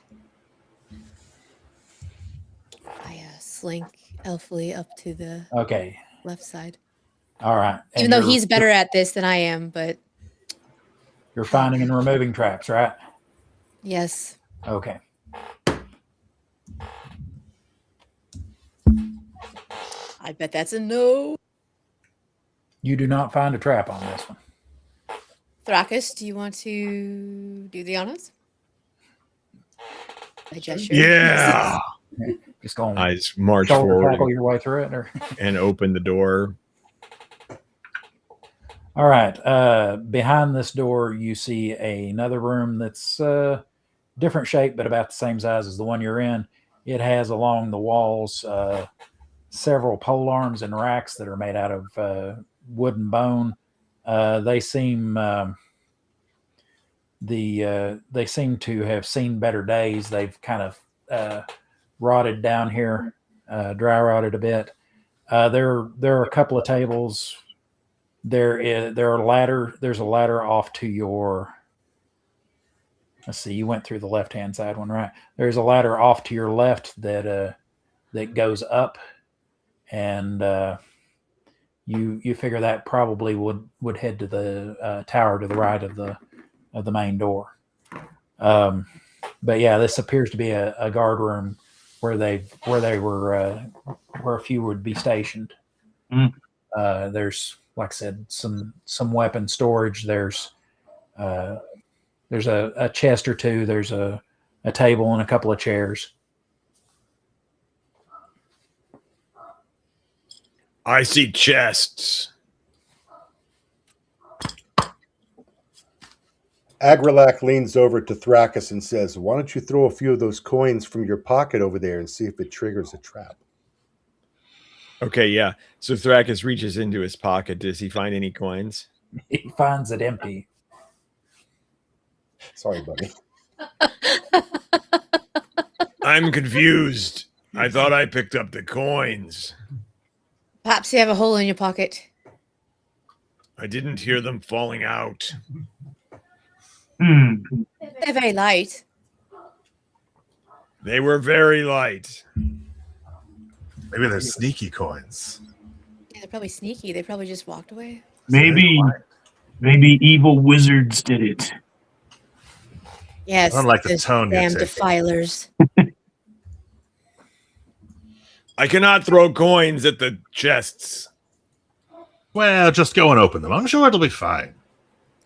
I slink elfily up to the left side. All right. Even though he's better at this than I am, but you're finding and removing traps, right? Yes. Okay. I bet that's a no. You do not find a trap on this one. Thrakus, do you want to do the honors? I gesture. Yeah. Just go on. I just march forward. Tackle your way through it, and open the door. All right. Behind this door, you see another room that's different shape, but about the same size as the one you're in. It has along the walls several pole arms and racks that are made out of wood and bone. They seem they seem to have seen better days. They've kind of rotted down here, dry rotted a bit. There are a couple of tables. There's a ladder off to your. Let's see. You went through the left-hand side one, right? There's a ladder off to your left that goes up, and you figure that probably would head to the tower to the right of the main door. But yeah, this appears to be a guard room where a few would be stationed. There's, like I said, some weapon storage. There's a chest or two. There's a table and a couple of chairs. I see chests. Agrelak leans over to Thrakus and says, "Why don't you throw a few of those coins from your pocket over there and see if it triggers a trap?" Okay, yeah. So Thrakus reaches into his pocket. Does he find any coins? He finds it empty. Sorry, buddy. I'm confused. I thought I picked up the coins. Perhaps you have a hole in your pocket. I didn't hear them falling out. They're very light. They were very light. Maybe they're sneaky coins. Yeah, they're probably sneaky. They probably just walked away. Maybe evil wizards did it. Yes. I don't like the tone you're damn taking. defilers. I cannot throw coins at the chests. Well, just go and open them. I'm sure it'll be fine.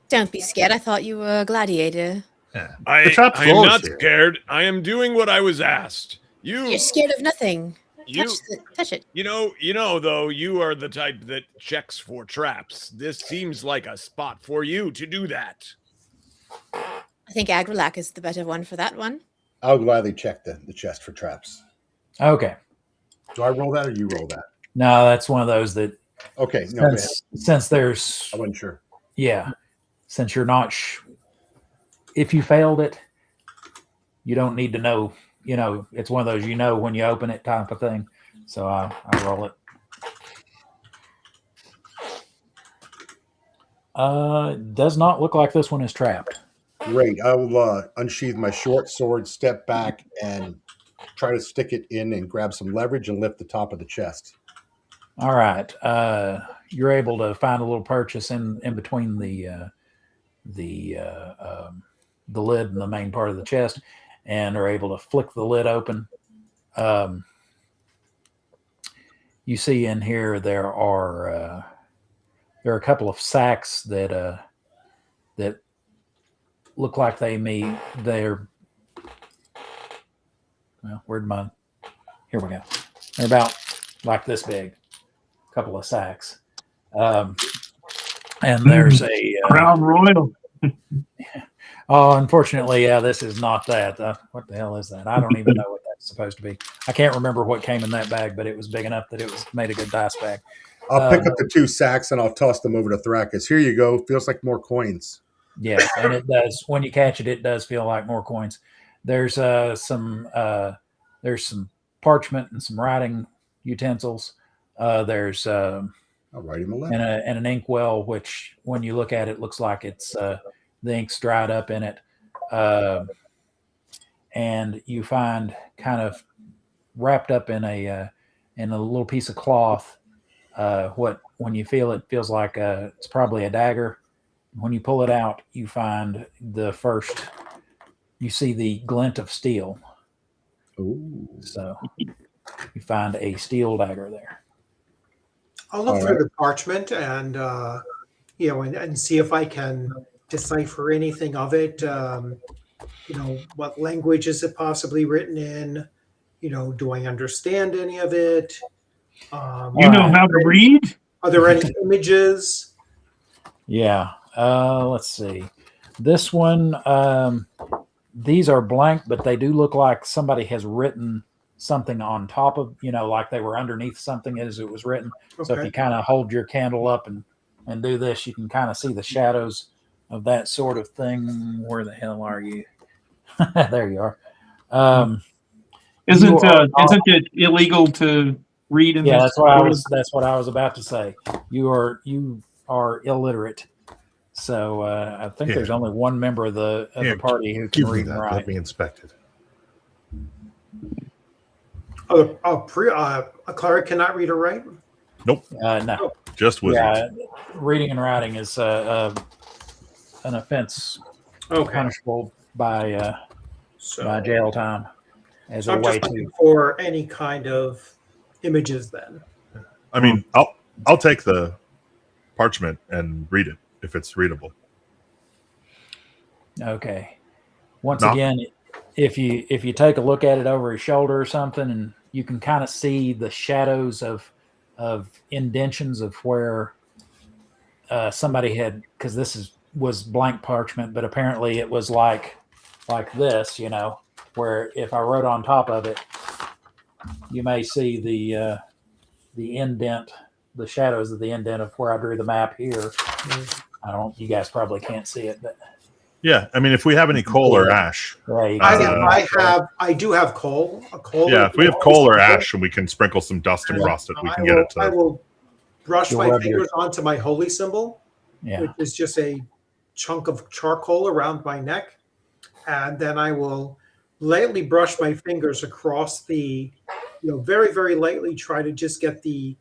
Don't be scared. I thought you were a gladiator. Yeah. I am not scared. I am doing what I was asked. You're scared of nothing. Touch it. You know, though, you are the type that checks for traps. This seems like a spot for you to do that. I think Agrelak is the better one for that one. I'll gladly check the chest for traps. Okay. Do I roll that or you roll that? No, that's one of those that. Okay. No, since there's. I wasn't sure. Yeah. Since you're not. If you failed it, you don't need to know. You know, it's one of those when you open it type of thing. So I roll it. Does not look like this one is trapped. Great. I will unsheath my short sword, step back, and try to stick it in and grab some leverage and lift the top of the chest. All right. You're able to find a little purchase in between the lid and the main part of the chest, and are able to flick the lid open. You see in here there are a couple of sacks that look like they're well, here we go. They're about like this big, a couple of sacks. And there's a Crown Royal. Oh, unfortunately, yeah, this is not that. What the hell is that? I don't even know what that's supposed to be. I can't remember what came in that bag, but it was big enough that it was made a good dice bag. I'll pick up the 2 sacks and I'll toss them over to Thrakus. Here you go. Feels like more coins. Yes, and it does. When you catch it, it does feel like more coins. There's some parchment and some writing utensils. There's I'll write him a letter. and an inkwell, which when you look at it, looks like it's the ink's dried up in it. And you find kind of wrapped up in a little piece of cloth. When you feel it, feels like it's probably a dagger. When you pull it out, you find you see the glint of steel. Ooh. So you find a steel dagger there. I'll look through the parchment and and see if I can decipher anything of it. What language is it possibly written in? Do I understand any of it? You know how to read? Are there any images? Yeah. Let's see. This one, these are blank, but they do look like somebody has written something on top of, like they were underneath something as it was written. Okay. So if you kind of hold your candle up and do this, you can kind of see the shadows of that sort of thing. Where the hell are you? There you are. Isn't it illegal to read in this? That's what I was about to say. You are illiterate. So I think there's only one member of the party who can read and write. Let me inspect it. A cleric cannot read or write? Nope. No. Just wizards. Yeah, reading and writing is an offense punishable by jail time. As so a I'm way just looking for any kind of images then. I mean, I'll take the parchment and read it if it's readable. Okay. Again, if you take a look at it over his shoulder or something, and you can kind of see the shadows of indentions of where somebody had, because this was blank parchment, but apparently it was like this, where if I wrote on top of it, you may see the indent, the shadows of the indent of where I drew the map here. You guys probably can't see it, but yeah, I mean, if we have any coal or ash, I do have coal. Yeah, if we have coal or ash and we can sprinkle some dust across it, we can get it to. I will brush my fingers onto my holy symbol, which is just a chunk of charcoal around my neck, and then I will lightly brush my fingers across the, very, very lightly try to just get the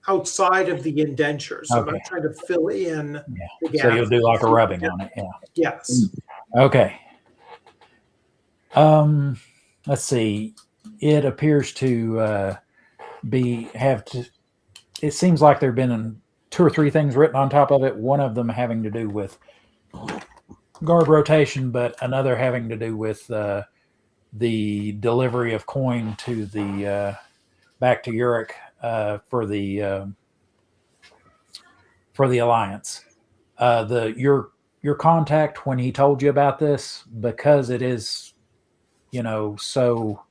outside of the indentures. So I'm not trying to fill in the gap. So you'll do like a rubbing on it, Yes. Okay. Let's see. It appears to it seems like there have been 2 or 3 things written on top of it. One of them having to do with guard rotation, but another having to do with the delivery of coin to the back to Uruk for the Alliance. Your contact, when he told you about this, because it is, so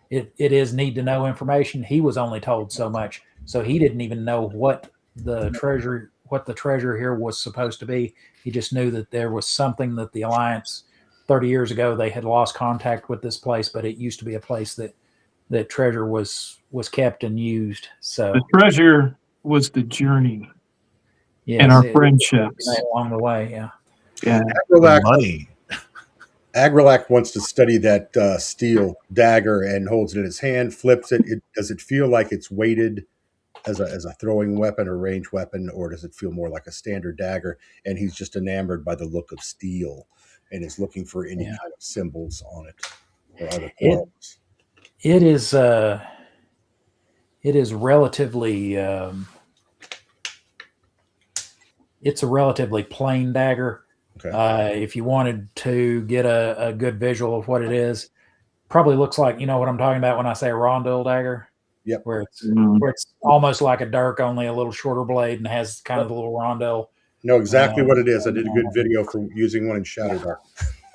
it is need to know information. He was only told so much, so he didn't even know what the treasure here was supposed to be. He just knew that there was something that the Alliance 30 years ago, they had lost contact with this place, but it used to be a place that treasure was kept and used. So the treasure was the journey and our friendships along the way. Yeah. Money. Agrilac wants to study that steel dagger and holds it in his hand, flips it. Does it feel like it's weighted as a throwing weapon or range weapon, or does it feel more like a standard dagger? And he's just enamored by the look of steel and is looking for any kind of symbols on it or other qualities. It is relatively it's a relatively plain dagger. Okay. If you wanted to get a good visual of what it is, probably looks like, what I'm talking about when I say a rondel dagger. Yep. Where it's almost like a dirk, only a little shorter blade, and has kind of the little rondel. Know exactly what it is. I did a good video for using one in Shadowdark.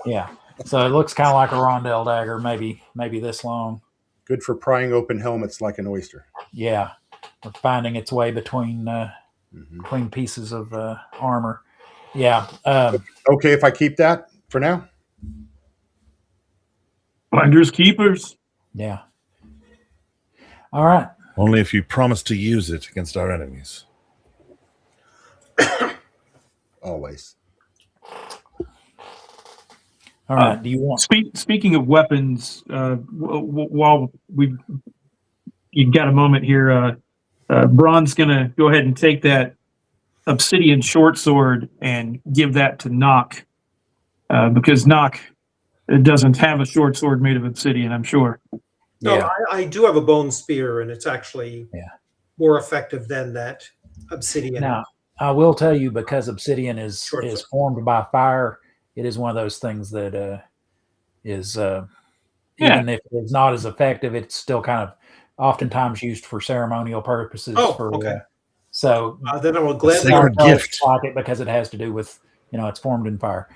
Yeah. So it looks kind of like a rondel dagger, maybe this long. Good for prying open helmets like an oyster. Yeah. finding its way between between pieces of armor. Yeah. Okay, if I keep that for now. Finders keepers. Yeah. All right. Only if you promise to use it against our enemies. Always. All right. Do you want? Speaking of weapons, while you got a moment here, Braun's gonna go ahead and take that obsidian short sword and give that to Knock, because Knock doesn't have a short sword made of obsidian, I'm sure. No, Yeah. I do have a bone spear, and it's actually more effective than that obsidian. Now, I will tell you, because obsidian is formed by fire, it is one of those things that is even if it's not as effective, it's still kind of oftentimes used for ceremonial purposes. Okay. So then I will gladly Sacred gift. like it because it has to do with, it's formed in fire.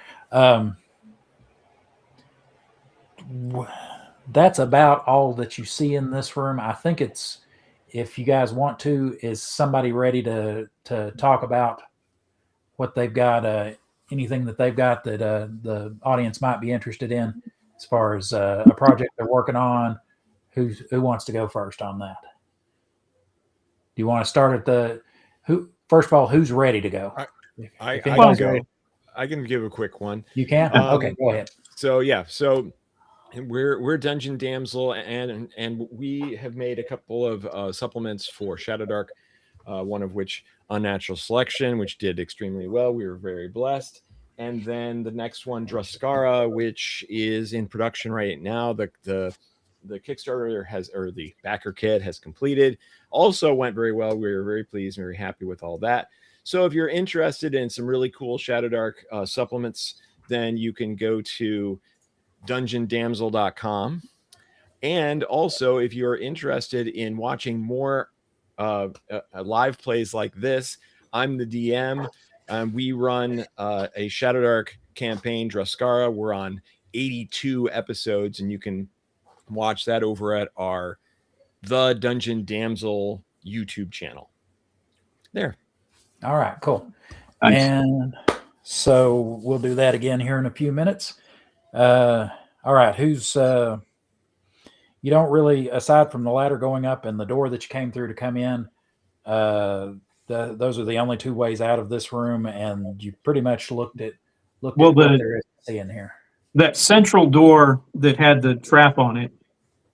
That's about all that you see in this room. I think it's, if you guys want to, is somebody ready to talk about what they've got, anything that they've got that the audience might be interested in as far as a project they're working on? Who wants to go first on that? Do you want to start at first of all, who's ready to go? I can give a quick one. You can? Okay, go ahead. So we're Dungeon Damsel, and we have made a couple of supplements for Shadowdark, one of which Unnatural Selection, which did extremely well. We were very blessed. And then the next one, Druskara, which is in production right now. The Kickstarter or the backer kit has completed. Also went very well. We were very pleased and very happy with all that. So if you're interested in some really cool Shadowdark supplements, then you can go to dungeondamsel.com. And also, if you're interested in watching more live plays like this, I'm the DM. We run a Shadowdark campaign, Druskara. We're on 82 episodes, and you can watch that over at our The Dungeon Damsel YouTube channel. There. All right, cool. Nice. And so we'll do that again here in a few minutes. All right, who's you don't really, aside from the ladder going up and the door that you came through to come in, those are the only two ways out of this room, and you pretty much looked at what there is to see in here. That central door that had the trap on it,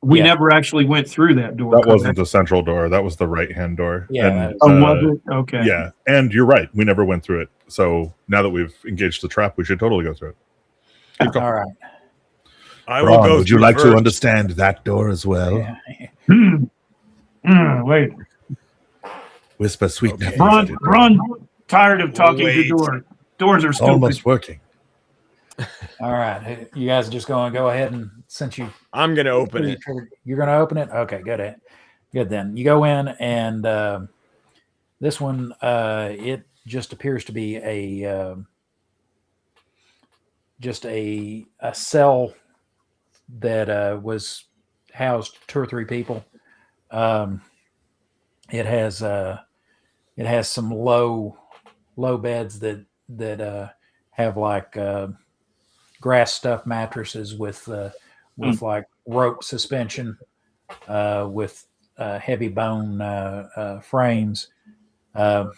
we never actually went through that door. That wasn't the central door. That was the right-hand door. Yeah. And, was it? Okay. Yeah, and you're right. We never went through it. So now that we've engaged the trap, we should totally go through it. All right. I will go. Would you like to understand that door as well? Yeah. Wait. Whisper sweet. Okay. Run. Tired of talking to door. Doors are stupid. Almost working. All right. You guys are just going to go ahead, and since I'm going to open it. You're going to open it? Okay, good. Good then. You go in, and this one, it just appears to be a cell that was housed 2 or 3 people. It has some low beds that have like grass stuffed mattresses with like rope suspension, with heavy bone frames. Hard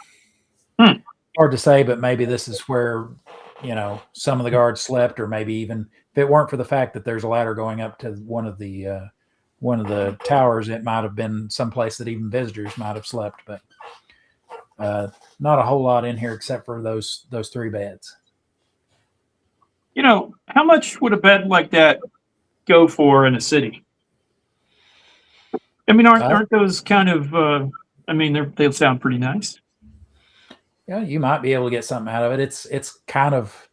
to say, but maybe this is where some of the guards slept, or maybe even if it weren't for the fact that there's a ladder going up to one of the towers, it might have been someplace that even visitors might have slept. But not a whole lot in here except for those 3 beds. How much would a bed like that go for in a city? I mean, aren't those kind of? They sound pretty nice. Yeah, you might be able to get something out of it. It's kind of,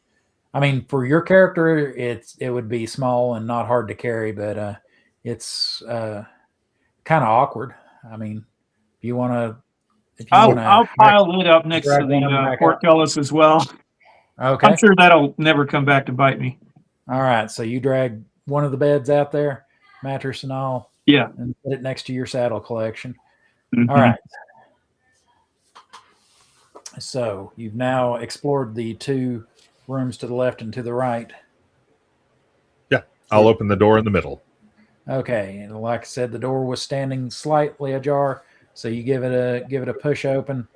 for your character, it would be small and not hard to carry, but it's kind of awkward. If you want to, I'll pile it up next to the portcullis as well. Okay. I'm sure that'll never come back to bite me. All right. So you drag one of the beds out there, mattress and all. Yeah. And put it next to your saddle collection. Mm-hmm. All right. So you've now explored the 2 rooms to the left and to the right. Yeah, I'll open the door in the middle. Okay, and like I said, the door was standing slightly ajar, so you give it a push open,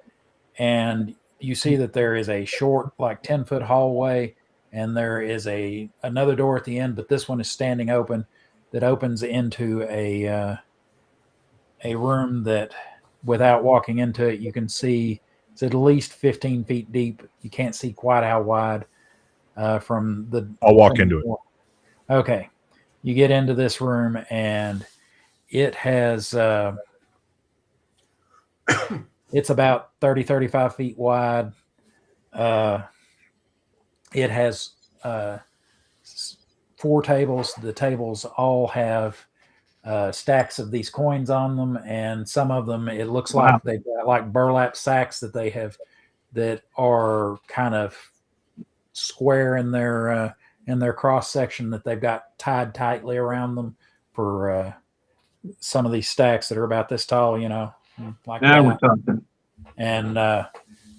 and you see that there is a short, like 10-foot hallway, and there is another door at the end, but this one is standing open, that opens into a room that, without walking into it, you can see it's at least 15 feet deep. You can't see quite how wide from the. I'll walk into it. Okay, you get into this room, and it has it's about 35 feet wide. It has 4 tables. The tables all have stacks of these coins on them, and some of them, it looks like they've got like burlap sacks that are kind of square in their cross section, that they've got tied tightly around them for some of these stacks that are about this tall, like Now that. we're talking. And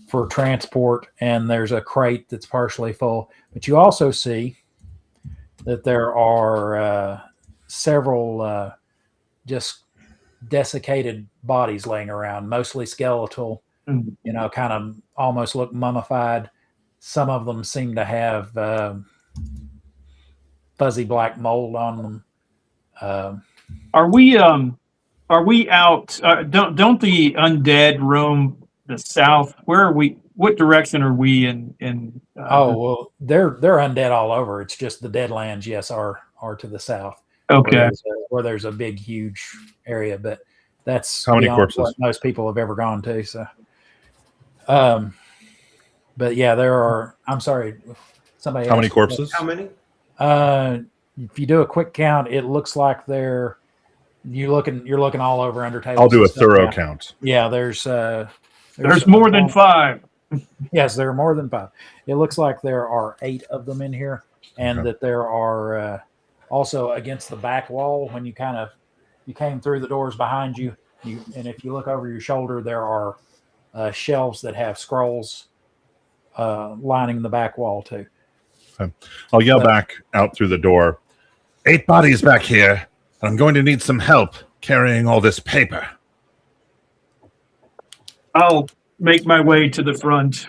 for transport, and there's a crate that's partially full. But you also see that there are several just desiccated bodies laying around, mostly skeletal, kind of almost look mummified. Some of them seem to have fuzzy black mold on them. Are we out? Don't the undead roam the south? Where are we? What direction are we in? Well, they're undead all over. It's just the Deadlands, yes, are to the south. Okay. Where there's a big, huge area, but that's how many beyond corpses what most people have ever gone to. So, but yeah, there are. I'm sorry, somebody. How many corpses? How many? If you do a quick count, it looks like you're looking all over under tables. I'll do a thorough count. Yeah, there's more than 5. Yes, there are more than 5. It looks like there are 8 of them in here, and that there are also against the back wall, when you came through the doors behind you, and if you look over your shoulder, there are shelves that have scrolls lining the back wall too. Okay. I'll yell back out through the door. 8 bodies back here, and I'm going to need some help carrying all this paper. I'll make my way to the front.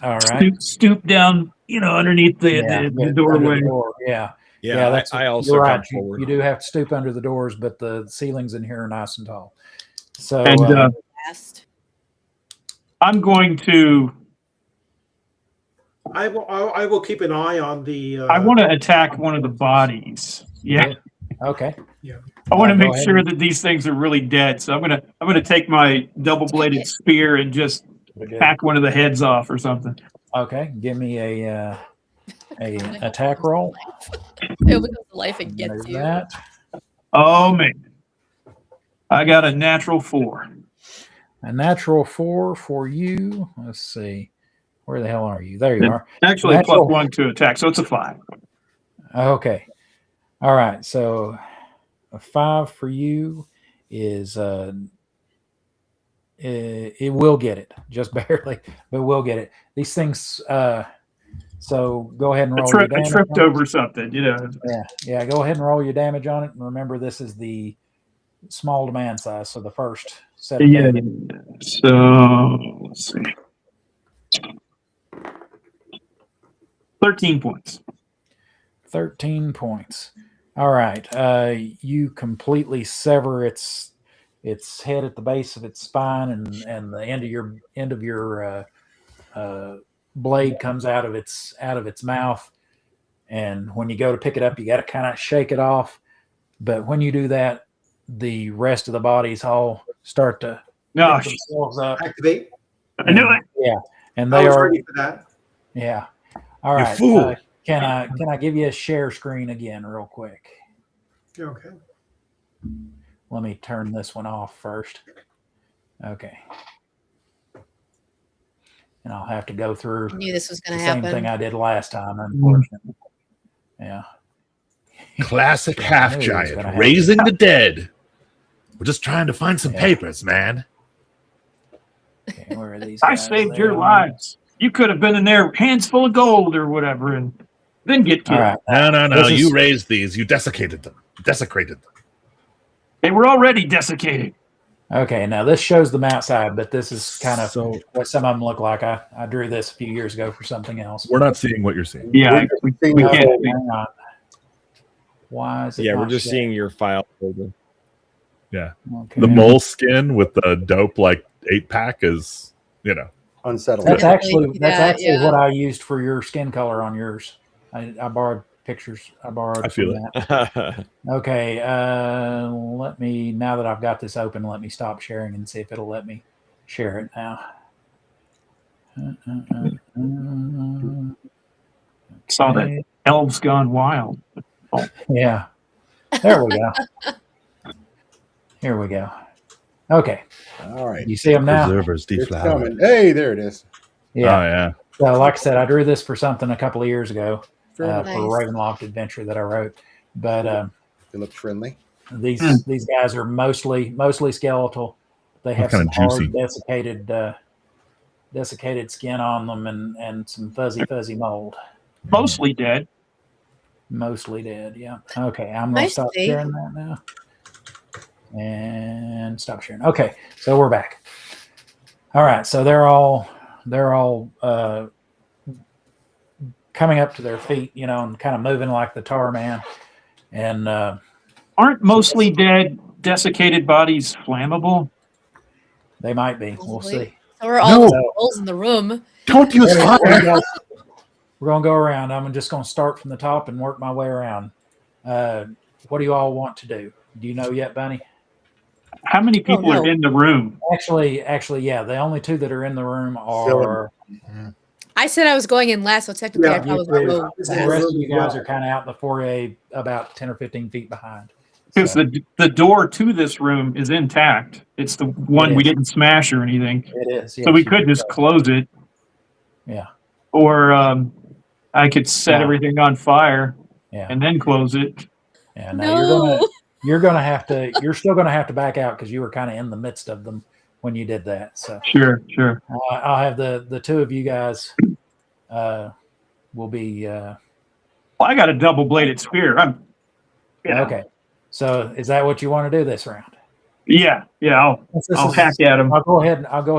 All right. Stoop down, underneath the doorway. Yeah. I also you're right. come forward. You do have to stoop under the doors, but the ceilings in here are nice and tall. So, and I'm going to. I will keep an eye on the. I want to attack one of the bodies. Yeah. Okay. Yeah. I want to make sure that these things are really dead. So I'm gonna take my double-bladed spear and just hack one of the heads off or something. Okay. Give me a attack roll. It goes to life and gets you. That. Oh man, I got a natural 4. A natural 4 for you. Let's see. Where the hell are you? There you are. Actually, Natural. +1 to attack, so it's a 5. Okay. All right. So a 5 for you is it will get it, just barely, but we'll get it. These things. So go ahead and roll your damage. I tripped over something, Yeah. Go ahead and roll your damage on it. And remember, this is the small to man size, so the first set of damage. So let's see. 13 points. 13 points. All right. You completely sever its head at the base of its spine, and the end of your blade comes out of its mouth. And when you go to pick it up, you got to kind of shake it off. But when you do that, the rest of the bodies all start to pick themselves up. Activate. I knew it. Yeah, and I they was are ready for that. Yeah. All right. fool. Can I give you a share screen again real quick? Okay. Let me turn this one off first. Okay. And I'll have to go through I knew this was going the to same happen. thing I did last time, unfortunately. Yeah. Classic I half knew it was gonna giant happen. raising the dead. We're just trying to find some papers, man. Okay. Okay, where are these I guys? saved They your are- lives. You could have been in there, hands full of gold or whatever, and then get killed. All right. No. This is- You raised these. You desiccated them. Desecrated them. They were already desiccated. Okay, now this shows them outside, but this is kind of So what some of them look like. I drew this a few years ago for something else. we're not seeing what you're seeing. Yeah, we can't. Hang on. Why is it Yeah, we're not just showing? seeing your file folder. Yeah. Okay. The mole skin with the dope like 8-pack is, Unsettling. That's Yeah, actually yeah. what I used for your skin color on yours. I borrowed pictures. I borrowed. I feel from that. Okay. Let me, now that I've got this open, let me stop sharing and see if it'll let me share it now. Saw that elves gone wild. Yeah. There we go. Here we go. Okay. All right. You see them now? Preservers It's deflowered. coming. Hey, there it is. Yeah. Oh, yeah. So, like I said, I drew this for something a couple of years ago Very for nice. a Ravenloft adventure that I wrote. But It looks friendly. these guys are mostly skeletal. They have kinda some hard juicy? desiccated skin on them and some fuzzy mold. Mostly dead. Mostly dead. Yeah. Okay. I'm going I to stop see. sharing that now. And stop sharing. Okay. So we're back. All right. So they're all coming up to their feet, and kind of moving like the tar man. And Aren't mostly dead, desiccated bodies flammable? they might be. We'll Possibly. see. So are all the No. souls in the room. Don't use We're fire. going to go around. I'm just going to start from the top and work my way around. What do you all want to do? Do you know yet, Bunny? How many people no. are in the room? Actually, yeah. The only two that are in the room are I said I was going in last, so technically I Yeah, probably you will. This the is rest of really you guys well. are kind of out in the foyer, about 10 or 15 feet behind. Because So, the door to this room is intact. It's the one we is. didn't smash or anything. it is. So yes, we you could can just go. close it. Yeah. Or I could set No. everything on fire Yeah. and then close it. Yeah. Now No. you're still gonna have to back out because you were kind of in the midst of them when you did that. So Sure. I'll have the two of you guys will be Well, I got a double bladed spear. okay. So is that what you want to do this round? Yeah. I'll hack at him. I'll go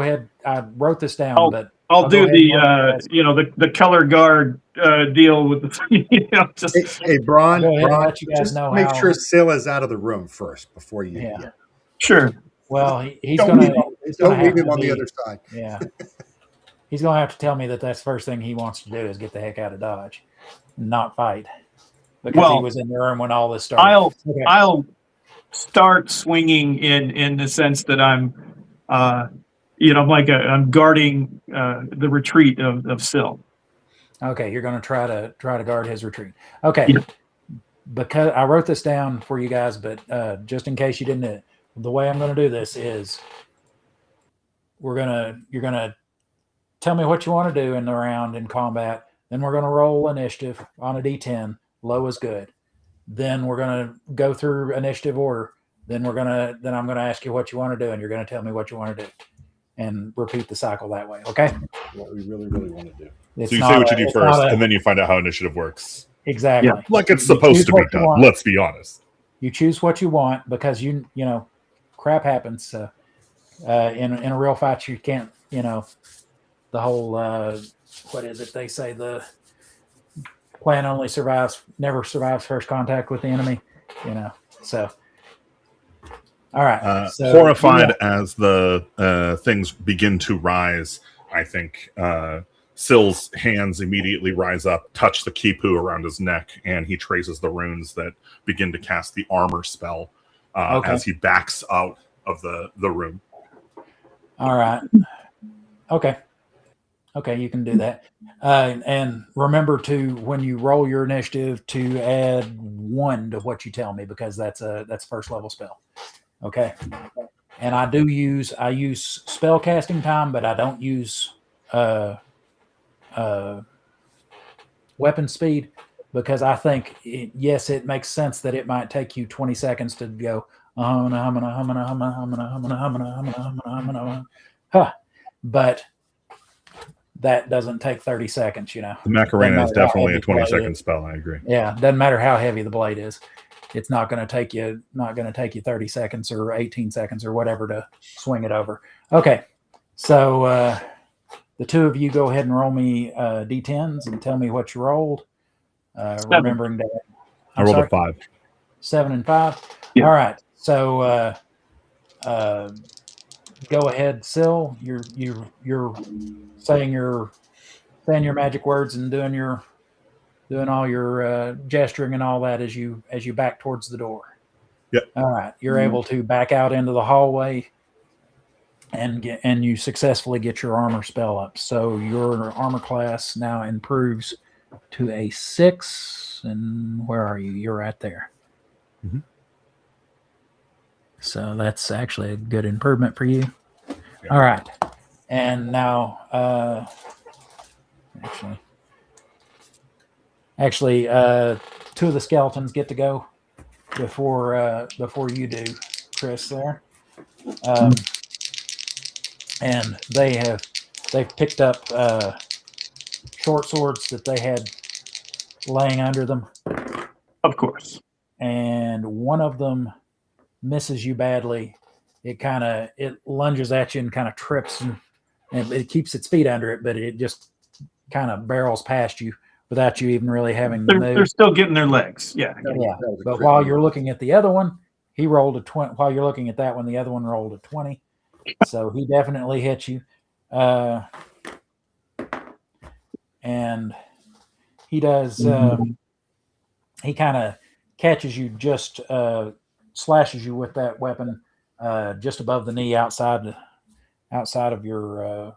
ahead. I wrote this down, but I'll I'll do go ahead the the color guard deal with the just Hey, Bron, Go ahead and Bron, let you guys just know make how- sure Scylla's out of the room first before you. Yeah. sure. well, he's Don't gonna leave him, it's gonna don't leave have him to on the be- other side. Yeah. He's going to have to tell me that that's the first thing he wants to do is get the heck out of Dodge, not fight. Because he Well, was in the room when all this started. Okay. I'll start swinging in the sense that I'm I'm guarding the retreat of Syl. Okay, you're going to try to guard his retreat. Okay. Yeah. Because I wrote this down for you guys, but just in case you didn't, the way I'm going to do this is you're going to tell me what you want to do in the round in combat. Then we're going to roll initiative on a D10. Low is good. Then we're going to go through initiative order. Then I'm going to ask you what you want to do, and you're going to tell me what you want to do, and repeat the cycle that way. Okay. What we really, really want to do. It's So you not say what a- you do it's first, not a- and then you find out how initiative works. exactly. Yeah. Like it's You supposed choose to be what you done. want. Let's be honest. You choose what you want because you know crap happens. So, in a real fight, you can't. The whole what is it? They say the plan never survives first contact with the enemy. So. All right. So, Horrified as the things begin to rise, I think Syl's hands immediately rise up, touch the kipu around his neck, and he traces the runes that begin to cast the armor spell Okay. as he backs out of the room. All right. Okay, you can do that. And remember to, when you roll your initiative, to add 1 to what you tell me, because that's first level spell. Okay. And I use spell casting time, but I don't use weapon speed, because I think yes, it makes sense that it might take you 20 seconds to go but that doesn't take 30 seconds, The Macarena is definitely a 20-second spell. I agree. Yeah, doesn't matter how heavy the blade is. It's not going to take you 30 seconds or 18 seconds or whatever to swing it over. Okay, so the two of you go ahead and roll me d10s and tell me what you rolled. Remembering that I rolled a 5. 7 and 5. Yeah. All right, so go ahead, Syl. You're saying your magic words and doing all your gesturing and all that as you back towards the door. Yep. All right. You're able to back out into the hallway and you successfully get your armor spell up. So your armor class now improves to a 6. And where are you? You're right there. Mm-hmm. So that's actually a good improvement for you. Yeah. All right. And now, Actually, two of the skeletons get to go before you do, Chris. There, and they've picked up short swords that they had laying under them. Of course. And one of them misses you badly. It lunges at you and kind of trips, and it keeps its feet under it, but it just kind of barrels past you without you even really having to move. They're still getting their legs. Yeah. Yeah. But while you're looking at the other one, he rolled a 20. While you're looking at that one, the other one rolled a 20. So he definitely hit you. And he does, he kind of catches you, just slashes you with that weapon just above the knee, outside of your,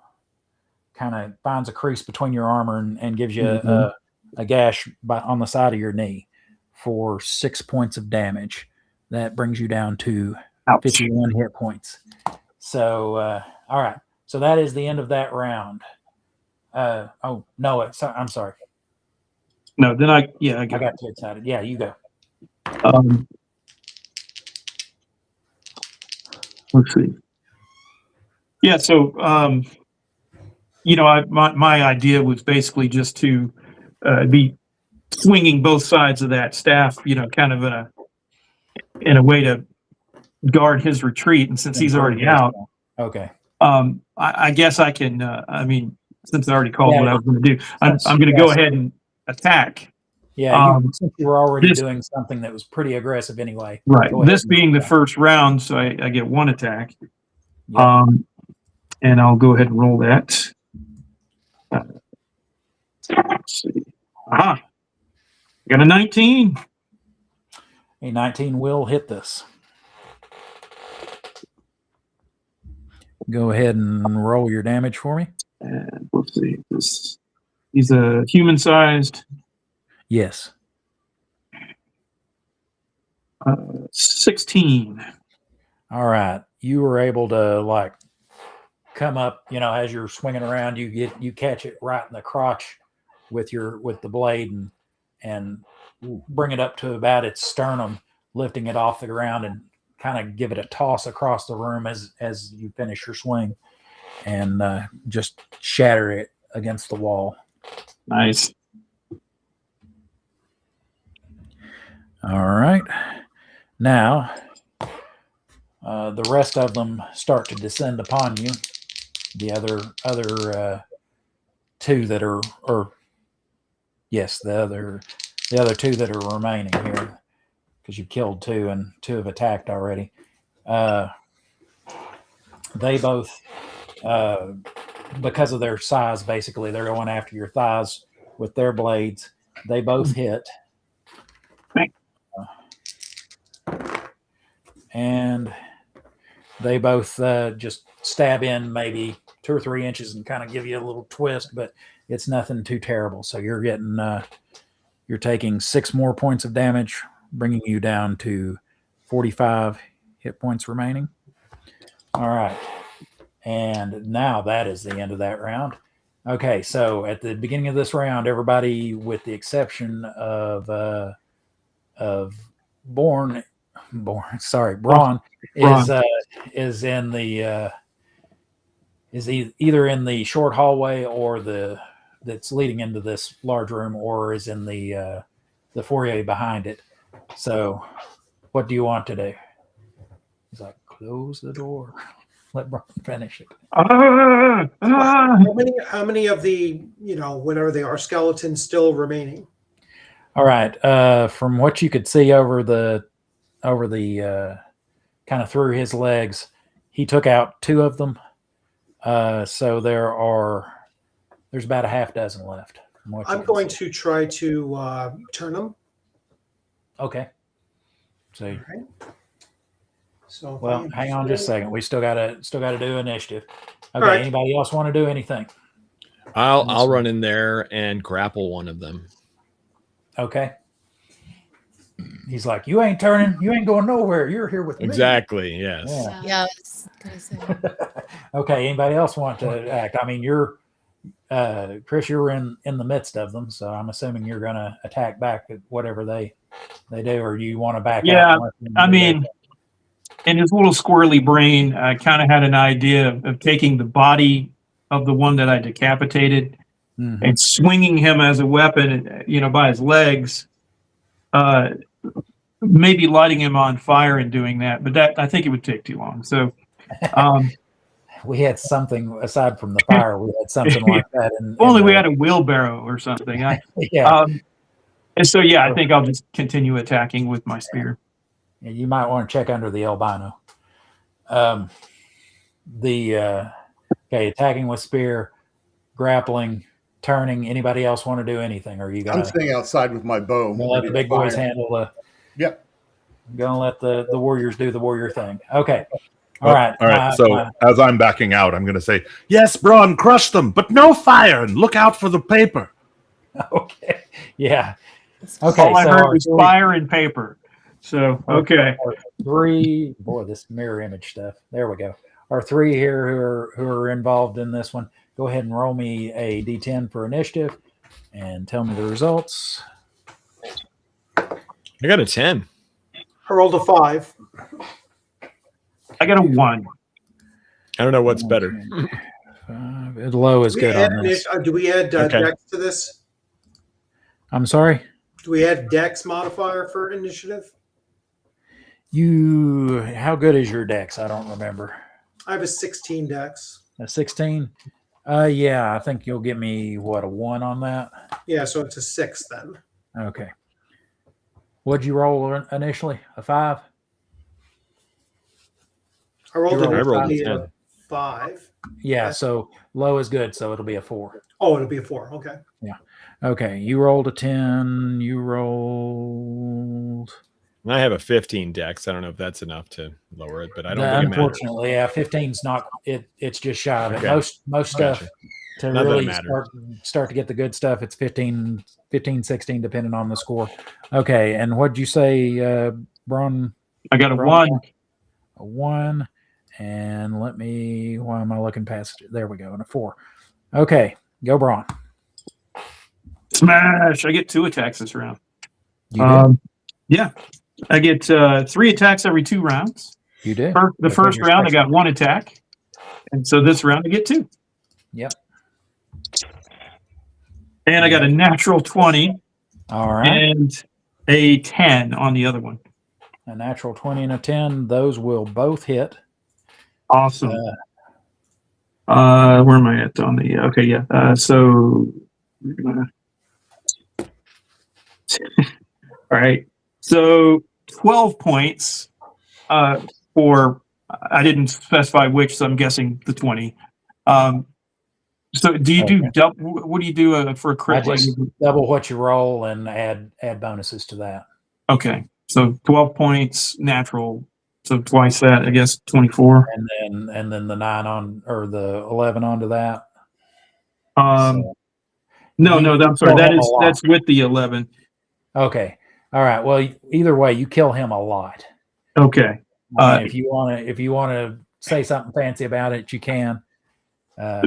kind of finds a crease between your armor and gives you a gash on the side of your knee for 6 points of damage. That brings you down to 51 hit points. So, all right. So that is the end of that round. Oh, no, I'm sorry. No, then I got too excited. Yeah, you go. Let's see. Yeah, so, my idea was basically just to be swinging both sides of that staff, kind of in a way to guard his retreat. And since he's already out, okay. I guess I can. Since I already called what I was going to do, I'm going to go ahead and attack. Yeah, since you were already doing something that was pretty aggressive anyway. Right. This being the first round, so I get one attack. Yeah. And I'll go ahead and roll that. Let's see. I got a 19. A 19 will hit this. Go ahead and roll your damage for me. And let's see. He's a human-sized. Yes. 16. All right. You were able to come up, as you're swinging around, you catch it right in the crotch with the blade and bring it up to about its sternum, lifting it off the ground and kind of give it a toss across the room as you finish your swing, and just shatter it against the wall. Nice. All right. Now, the rest of them start to descend upon you. The other two that are, the other two that are remaining here, because you've killed two and two have attacked already. They both, because of their size, basically, they're going after your thighs with their blades. They both hit. And they both just stab in maybe 2 or 3 inches and kind of give you a little twist, but it's nothing too terrible. So you're getting, you're taking 6 more points of damage, bringing you down to 45 hit points remaining. All right. And now that is the end of that round. Okay. So at the beginning of this round, everybody, with the exception of Braun is in the is either in the short hallway or that's leading into this large room, or is in the foyer behind it. So, what do you want to do? He's like, close the door. Let Brian finish it. How many of the, whatever they are, skeletons still remaining? All right. From what you could see over the kind of through his legs, he took out 2 of them. So there's about a half dozen left. I'm going to try to turn them. Okay. So, Right. So well, hang on just a second. We still gotta do initiative. Okay. Right. Anybody else want to do anything? I'll run in there and grapple one of them. Okay. He's like, you ain't turning. You ain't going nowhere. You're here with me. Exactly. Yes. Yeah. I was gonna say. Okay. Anybody else want to act? I mean, you're Chris. You're in the midst of them, so I'm assuming you're going to attack back at whatever they do, or you want to back out? Yeah. I mean, in his little squirrely brain, I kind of had an idea of taking the body of the one that I decapitated and swinging him as a weapon, by his legs, maybe lighting him on fire and doing that. But I think it would take too long. So we had something aside from the fire. We had something like that. Only we had a wheelbarrow or something. Yeah. And so, yeah, I think I'll just continue attacking with my spear. You might want to check under the albino. Attacking with spear, grappling, turning. Anybody else want to do anything? Or are you gonna? I'm staying outside with my bow. Gonna let the big boys handle the. Yep. Gonna let the warriors do the warrior thing. Okay. All right. So as I'm backing out, I'm going to say, yes, Braun, crush them, but no fire, and look out for the paper. Okay. Yeah. Okay. All I heard was fire and paper. So, okay. 3, boy, this mirror image stuff. There we go. Our 3 here who are involved in this one. Go ahead and roll me a D10 for initiative and tell me the results. I got a 10. I rolled a 5. I got a 1. I don't know what's better. Low is good on this. Do we add Dex to this? I'm sorry? Do we add Dex modifier for initiative? How good is your Dex? I don't remember. I have a 16 Dex. A 16? Yeah, I think you'll give me, a 1 on that? Yeah, so it's a 6 then. Okay. What'd you roll initially? A 5? I rolled a 10. 5. Yeah, so low is good, so it'll be a 4. Oh, it'll be a 4. Okay. Yeah. Okay, you rolled a 10. You rolled... I have a 15 dex. I don't know if that's enough to lower it, but I don't think it matters. Unfortunately, yeah, 15's not. It's just shy of it. Okay. Most stuff to Not really that it start to get the good stuff. It's 15, 16, depending on the score. Okay, and what'd you say, Braun? I got a 1. A 1, and let me. Why am I looking past it? There we go, and a 4. Okay, go, Braun. Smash! I get 2 attacks this round. You did? Yeah. I get 3 attacks every 2 rounds. You did? The first round, I got 1 attack. And so this round, I get 2. Yep. And I got a natural 20. All right. And a 10 on the other one. A natural 20 and a 10. Those will both hit. Awesome. Where am I at on the... Okay, yeah. So... All right. So 12 points for, I didn't specify which, so I'm guessing the 20. So do you do double? What do you do for a crit? I just double what you roll and add bonuses to that. Okay. So 12 points natural. So twice that, I guess 24. And then the 9 on, or the 11 onto that. No, I'm sorry. That's with the 11. Okay. All right. Well, either way, you kill him a lot. Okay. If you want to say something fancy about it, you can. I'll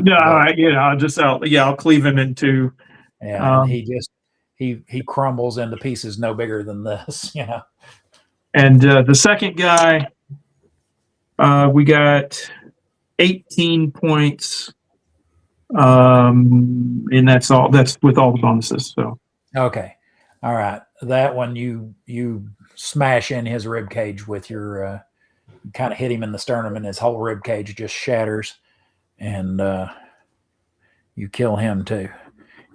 cleave him in 2. Yeah. He crumbles into pieces no bigger than this. Yeah. And the second guy, we got 18 points. And that's all. That's with all the bonuses. So Okay. All right. That one you smash in his rib cage with your kind of hit him in the sternum, and his whole rib cage just shatters, and you kill him too.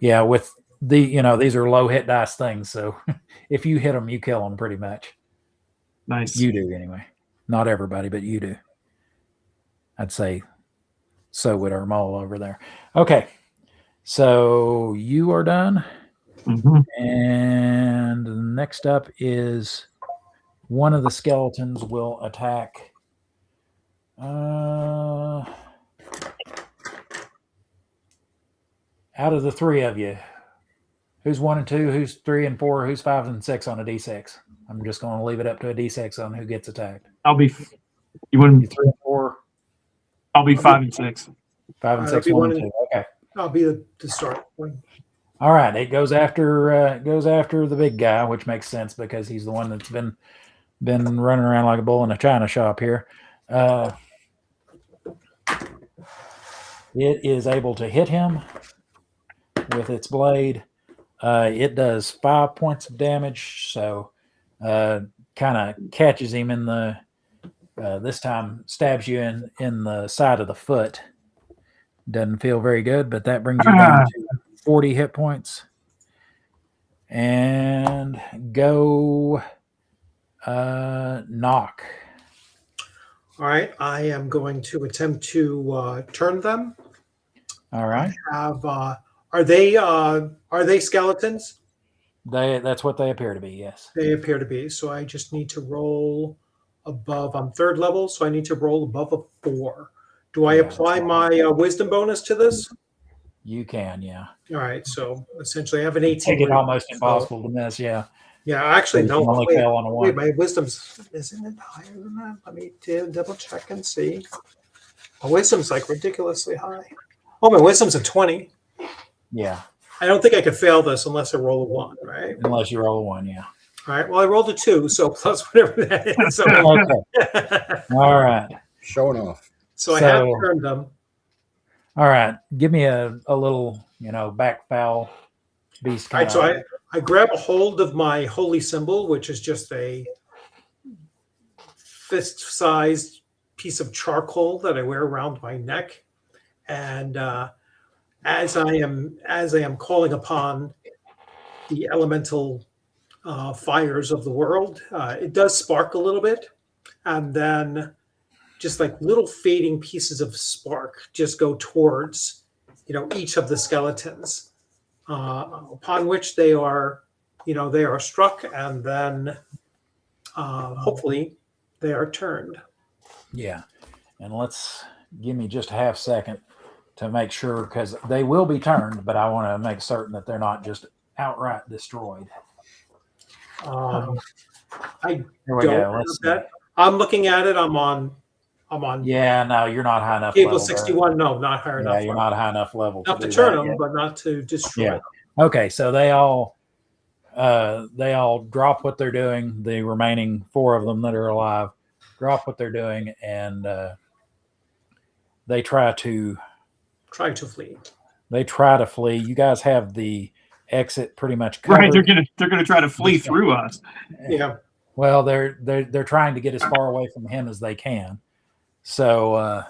Yeah, with these are low hit dice things, so if you hit them, you kill them pretty much. nice. You do anyway. Not everybody, but you do. I'd say so would our mole over there. Okay. So you are done. Mhm. And next up is one of the skeletons will attack. Out of the three of you, who's 1 and 2, who's 3 and 4, who's 5 and 6 on a d6? I'm just going to leave it up to a d6 on who gets attacked. I'll be. You want? You 3 and 4, I'll be 5 and 6. 5 and I'll 6, be 1 and one 2. Okay. I'll be the start one. All right. It goes after the big guy, which makes sense because he's the one that's been running around like a bull in a china shop here. It is able to hit him with its blade. It does 5 points of damage, so kind of catches him in the this time stabs you in the side of the foot. Doesn't feel very good, but that brings you down to 40 hit points. And go knock. All right, I am going to attempt to turn them. All right. Are they skeletons? That's what they appear to be, yes. They appear to be. So I just need to roll above. I'm 3rd level, so I need to roll above a 4. Do I apply my wisdom bonus to this? You can, yeah. All right, so essentially I have an 18. Make it almost impossible to miss, yeah. Yeah, actually, So you no. only Wait, fail on a wait, 1. my wisdom's, isn't it higher than that? Let me double check and see. My wisdom's like ridiculously high. Oh, my wisdom's a 20. Yeah, I don't think I could fail this unless I roll a 1, right? unless you roll a 1, yeah. All right, well, I rolled a 2, so plus whatever that is. So, Okay. All right. Showing off. so I have So- turned them. All right. Give me a little, back foul beast All kind right, of. so I grab a hold of my holy symbol, which is just a fist-sized piece of charcoal that I wear around my neck, and as I am calling upon the elemental fires of the world, it does spark a little bit, and then just like little fading pieces of spark just go towards each of the skeletons, upon which they are struck, and then hopefully they are turned. Yeah. And give me just a half second to make sure, because they will be turned, but I want to make certain that they're not just outright destroyed. I Here we don't go. have Let's see. that. I'm looking at it. I'm on Yeah, no, you're not high enough table level. 61. No, not higher Yeah, enough. you're not high enough level. Enough to do turn that them, yet. but not to destroy Yeah. them. Okay, so they all drop what they're doing. The remaining 4 of them that are alive drop what they're doing, and they try to flee. flee. You guys have the exit pretty much covered. Right, they're gonna try to flee through us. Yeah. Well, they're trying to get as far away from him as they can. So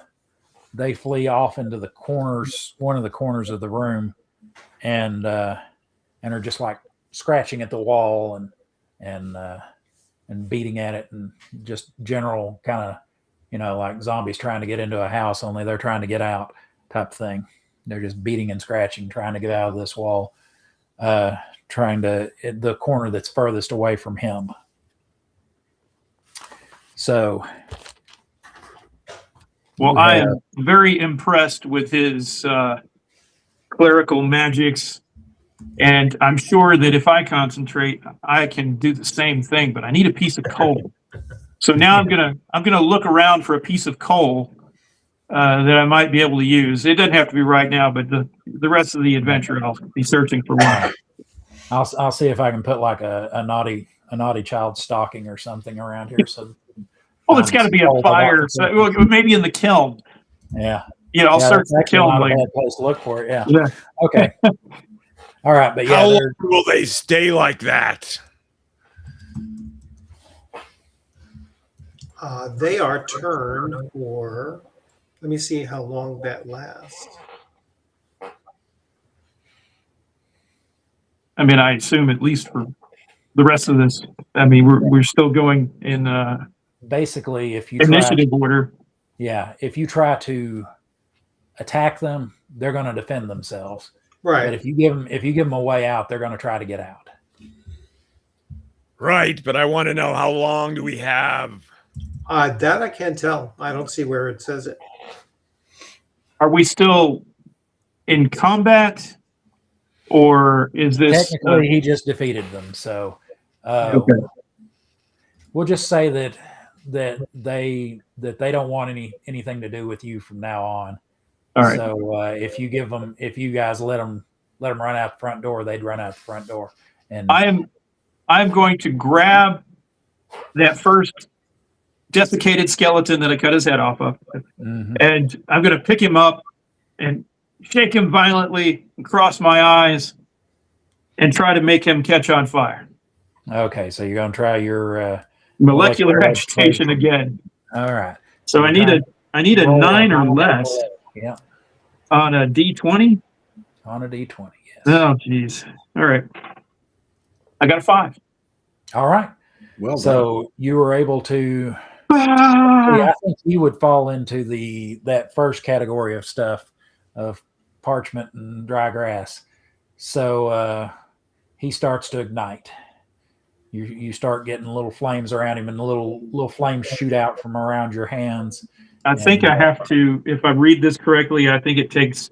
they flee off into the corners, one of the corners of the room, and are just like scratching at the wall and beating at it, and just general kind of like zombies trying to get into a house, only they're trying to get out type thing. They're just beating and scratching, trying to get out of this wall, the corner that's furthest away from him. So, Well, I am very impressed with his clerical magics, and I'm sure that if I concentrate, I can do the same thing. But I need a piece of coal, so now I'm gonna look around for a piece of coal that I might be able to use. It doesn't have to be right now, but the rest of the adventure, I'll be searching for one. I'll see if I can put like a naughty child stocking or something around here. So, Oh, it's got to be a fire. So, well, maybe in the kiln. Yeah. Yeah, I'll search that's the actually kiln not a later. bad place to look for it. Yeah. Yeah. Okay. All right, but yeah, How long will they stay like that? They are turned for. Let me see how long that lasts. I mean, I assume at least for the rest of this. I mean, we're still going in basically if you initiative order. Yeah, if you try to attack them, they're going to defend themselves. Right. But if you give them a way out, they're going to try to get out. Right, but I want to know how long do we have? That I can't tell. I don't see where it says it. Are we still in combat, or is this technically he just defeated them? So okay. We'll just say that they don't want anything to do with you from now on. All right. So if you guys let them run out the front door, they'd run out the front door. And I'm going to grab that first desiccated skeleton that I cut his head off of, and I'm going to pick him up and shake him violently, and cross my eyes, and try to make him catch on fire. Okay, so you're going to try your molecular agitation again. All right. So I need a 9 or less. Yeah. On a D20. On a D20. Yes. Oh, geez. All right. I got a 5. All right. Well, so you were able to. I think you would fall into that first category of stuff, of parchment and dry grass. So he starts to ignite. You start getting little flames around him, and little flames shoot out from around your hands. I think I have to, if I read this correctly, I think it takes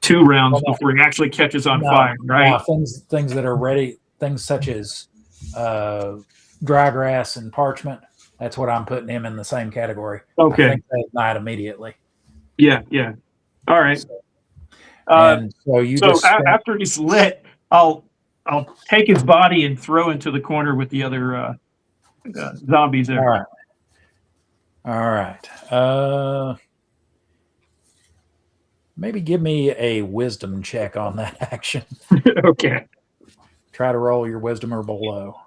2 rounds before he actually catches on fire, right? Things that are ready, things such as dry grass and parchment. That's what I'm putting him in the same category. Okay. I think they ignite immediately. Yeah. All right. After he's lit, I'll take his body and throw into the corner with the other zombies there. All right. Maybe give me a wisdom check on that action. Okay. Try to roll your wisdom or below.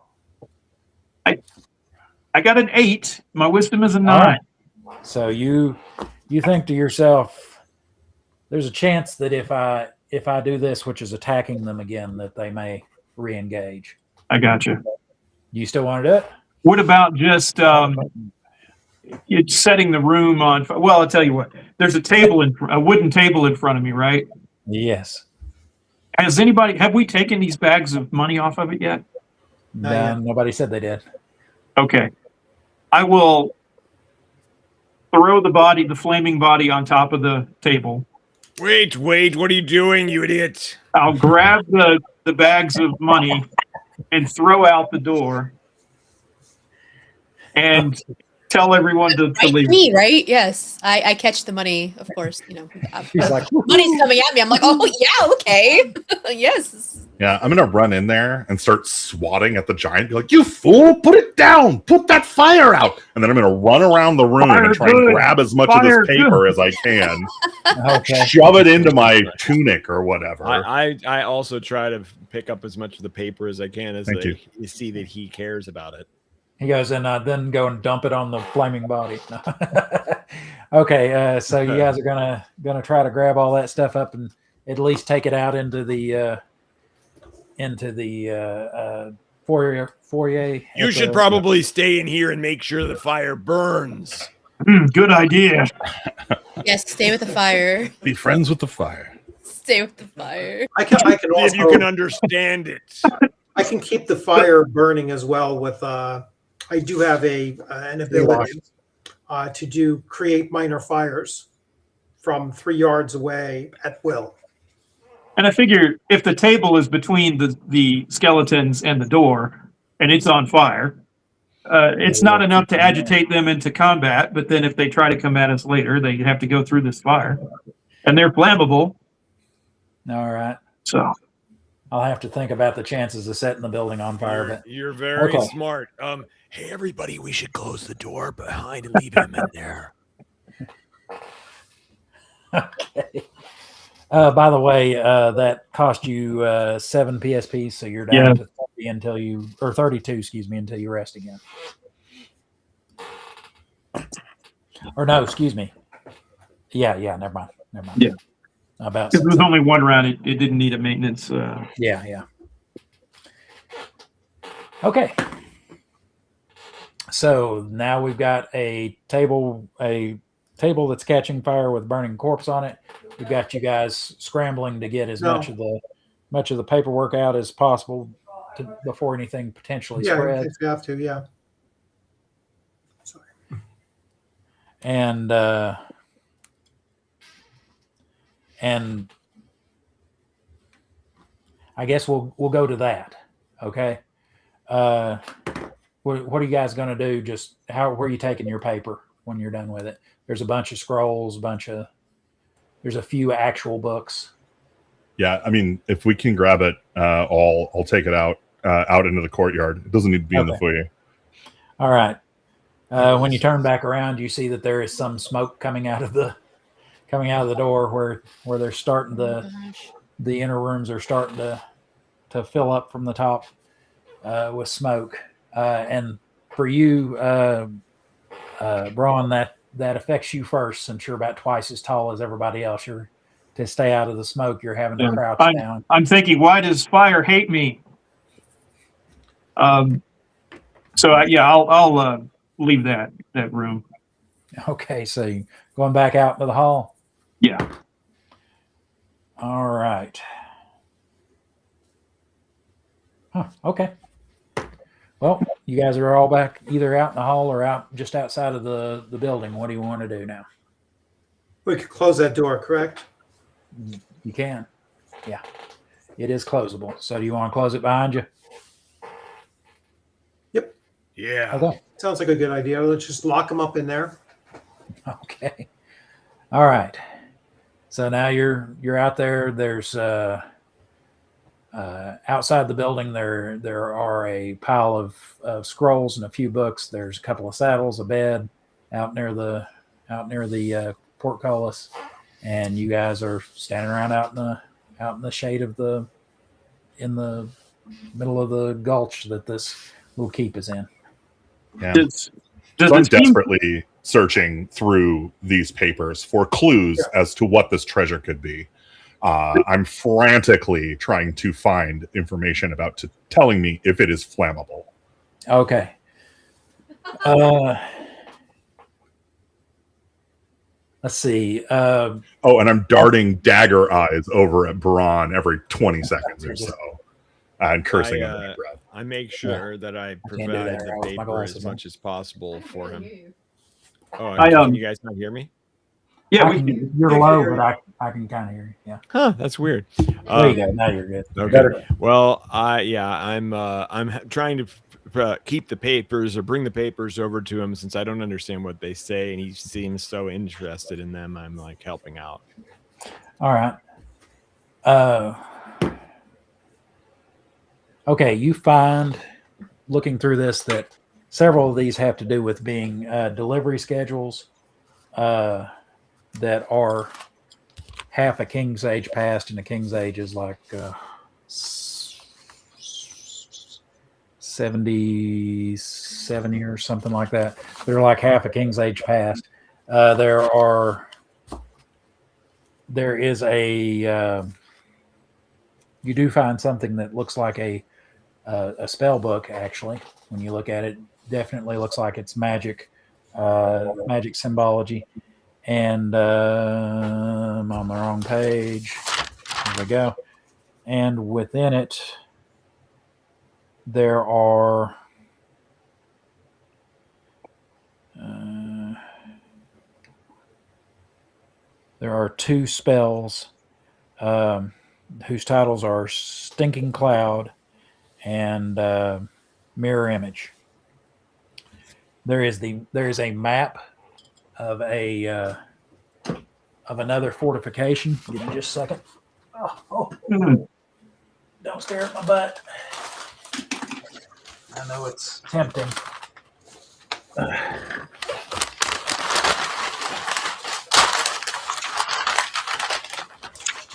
I got an 8. My wisdom is a 9. Right. So you think to yourself, there's a chance that if I do this, which is attacking them again, that they may re-engage. I got you. You still want to do it? What about just setting the room on fire? Well, I'll tell you what. There's a wooden table in front of me, right? Yes. Have we taken these bags of money off of it yet? No, nobody said they did. Okay. I will throw the flaming body on top of the table. Wait, what are you doing, you idiot? I'll grab the bags of money and throw out the door and tell everyone to leave. Me, right? Yes. I catch the money, of course. She's like, money's coming at me. I'm like, oh, yeah, okay. Yes. Yeah, I'm gonna run in there and start swatting at the giant. Be like, "You fool! Put it down! Put that fire out!" And then I'm gonna run around the room and try and grab as much of this paper as I can. Okay. Shove it into my tunic or whatever. I also try to pick up as much of the paper as I can as you see that he cares about it. He goes and then go and dump it on the flaming body. Okay, so you guys are gonna try to grab all that stuff up and at least take it out into the foyer. You should probably stay in here and make sure the fire burns. Good idea. Yes, stay with the fire. Be friends with the fire. Stay with the fire. I can also, if you can understand it. I can keep the fire burning as well with. I do have an ability to create minor fires from 3 yards away at will. And I figure if the table is between the skeletons and the door, and it's on fire, it's not enough to agitate them into combat. But then if they try to come at us later, they have to go through this fire, and they're flammable. All right. So I'll have to think about the chances of setting the building on fire. But you're very smart. Hey, everybody, we should close the door behind and leave him in there. By the way, that cost you 7 PSP, so you're down to 30 until you, or 32, excuse me, until you rest again. Or no, excuse me. Yeah, never mind. Yeah. About Because there was only one round, it didn't need a maintenance. Yeah. Okay. So now we've got a table that's catching fire with burning corpse on it. We've got you guys scrambling to get as much of the paperwork out as possible before anything potentially spreads. If you have to, yeah. Sorry. And I guess we'll go to that. Okay. What are you guys going to do? Just where are you taking your paper when you're done with it? There's a bunch of scrolls, there's a few actual books. Yeah, I mean, if we can grab it, I'll take it out into the courtyard. It doesn't need to be in the foyer. All right. When you turn back around, you see that there is some smoke coming out of the door where they're starting the inner rooms are starting to fill up from the top with smoke. And for you, Braun, that affects you first, since you're about twice as tall as everybody else. To stay out of the smoke, you're having to crouch down. I'm thinking, why does fire hate me? I'll leave that room. Okay, so you're going back out into the hall? Yeah. All right. Huh, okay. Well, you guys are all back either out in the hall or out just outside of the building. What do you want to do now? We could close that door, correct? You can. Yeah. It is closable. So do you want to close it behind you? Yep. Yeah. Okay. Sounds like a good idea. Let's just lock them up in there. Okay. All right. So now you're out there. There's outside the building there are a pile of scrolls and a few books. There's a couple of saddles, a bed out near the portcullis, and you guys are standing around out in the shade in the middle of the gulch that this little keep is in. Yeah. So I'm desperately searching through these papers for clues as to what this treasure could be. I'm frantically trying to find information about telling me if it is flammable. Okay. Let's see. And I'm darting dagger eyes over at Baran every 20 seconds or so, and cursing under my breath. I make sure that I provide the paper as much as possible for him. Oh, can you guys not hear me? Yeah, you're low, but I can kind of hear you. Yeah. Huh, that's weird. There you go. Now you're good. Okay. Better. Well, I'm trying to keep the papers or bring the papers over to him, since I don't understand what they say, and he seems so interested in them. I'm like helping out. All right. Okay, you find, looking through this, that several of these have to do with being delivery schedules that are half a king's age past, and a king's age is like 70 or something like that. They're like half a king's age past. There is a you do find something that looks like a spell book. Actually, when you look at it, definitely looks like it's magic symbology. And I'm on the wrong page. There we go. And within it, there are two spells whose titles are Stinking Cloud and Mirror Image. There is a map of another fortification. Give me just a second. Don't stare at my butt. I know it's tempting.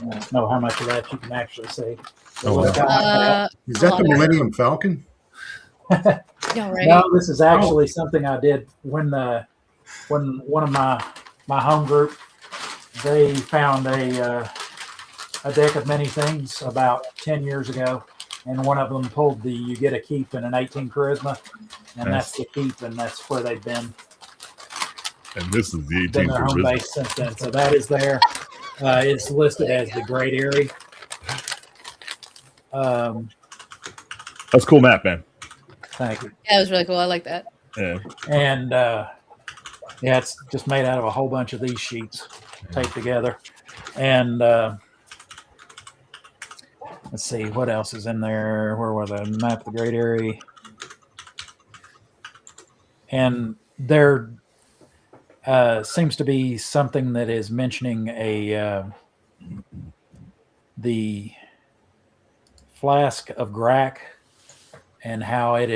I don't know how much of that you can actually see. Oh, wow. Is that the Millennium Falcon? No, right? No, this is actually something I did when one of my home group, they found a deck of many things about 10 years ago, and one of them pulled the you get a keep and an 18 charisma, and Nice. that's the keep, and that's where they've been And this is the their 18th home charisma. base since then. So that is there. It's listed as the Great Eyrie. That's a cool map, man. Thank you. Yeah, it was really cool. I like that. Yeah. And yeah, it's just made out of a whole bunch of these sheets taped together. And let's see what else is in there. Where was the map of the Great Area? And there seems to be something that is mentioning the flask of Grack and how it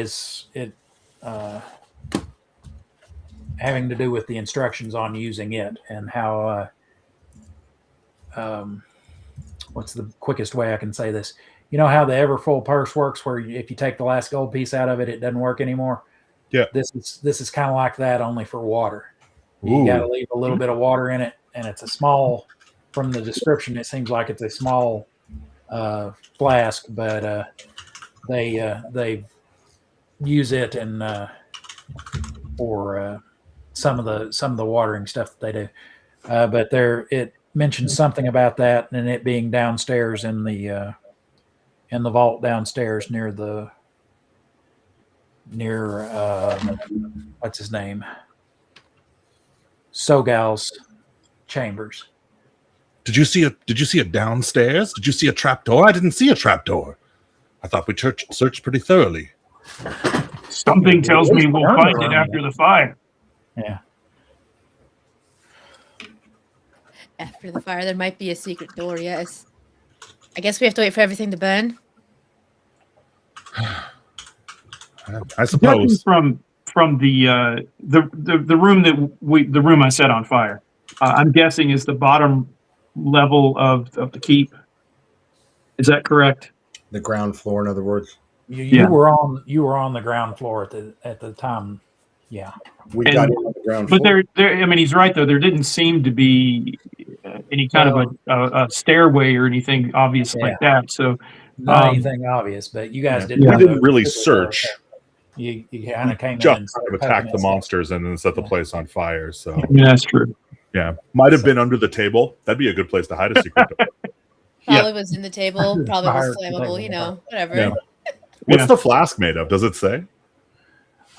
having to do with the instructions on using it, and how what's the quickest way I can say this? You know how the ever full purse works, where if you take the last gold piece out of it, it doesn't work anymore. Yeah. This is kind of like that, only for water. Ooh. You got to leave a little bit of water in it, and it's a small. From the description, it seems like it's a small flask, but they use it and for some of the watering stuff that they do. But it mentions something about that, and it being downstairs in the vault downstairs near what's his name, Sogal's chambers. Did you see a downstairs? Did you see a trapdoor? I didn't see a trapdoor. I thought we searched pretty thoroughly. Something tells me we'll find it after the fire. Yeah. After the fire, there might be a secret door. Yes. I guess we have to wait for everything to burn. I suppose. Judging from the room the room I set on fire, I'm guessing is the bottom level of the keep. Is that correct? The ground floor, in other words. You were on the ground floor at the time. Yeah. We got in on the ground But floor. I mean, he's right though. There didn't seem to be any kind of a stairway or anything obvious like that. So Not anything obvious, but you guys didn't. We didn't really search. You kind of came in Just and kind of attacked the monsters and then set the place on fire. So yeah, that's true. yeah, might have been under the table. That'd be a good place to hide a secret door. Probably was in the table. Probably was Fire flammable. You know, whatever. Yeah. What's the flask made of? Does it say?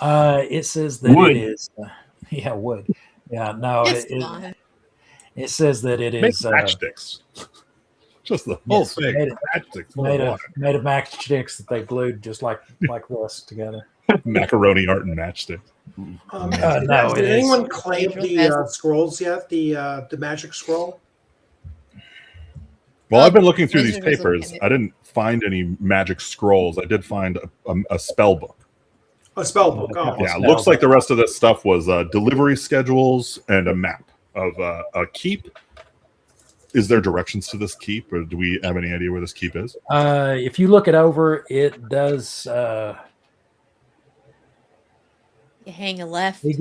It says that Wood. it is. Wood. Yeah, no. It's fine. It says that it Make is matchsticks. Just the whole yes, thing. made of- Matchsticks full of water. made of matchsticks that they glued just like this together. Macaroni art and matchsticks. No, did it anyone is. claim the scrolls yet? The magic scroll? Well, I've been looking through these Wizard was looking papers. at it. I didn't find any magic scrolls. I did find a spell book. A spell book. Oh, Yeah, it looks like the rest of this stuff was delivery schedules and a map of a keep. Is there directions to this keep, or do we have any idea where this keep is? If you look it over, it does. You hang a left. It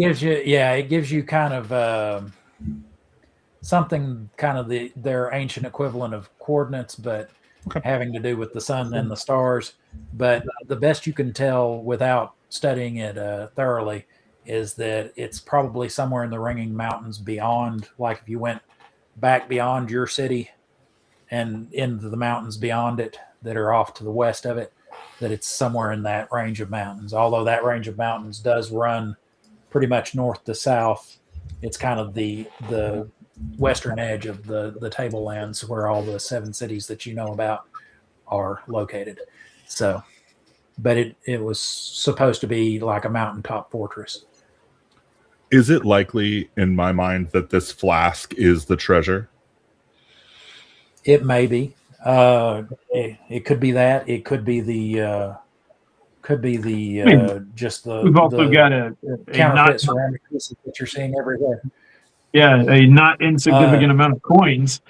gives you kind of something, kind of their ancient equivalent of coordinates, but having to do with the sun and the stars. But the best you can tell without studying it thoroughly is that it's probably somewhere in the Ringing Mountains beyond, like if you went back beyond your city and into the mountains beyond it that are off to the west of it, that it's somewhere in that range of mountains. Although that range of mountains does run pretty much north to south. It's kind of the western edge of the tablelands where all the 7 cities that you know about are located. So, but it was supposed to be like a mountaintop fortress. Is it likely, in my mind, that this flask is the treasure? It may be. It could be that. It could be the. Just the. We've also the got a counterfeit not ceramic pieces that you're seeing everywhere. a not insignificant amount of coins.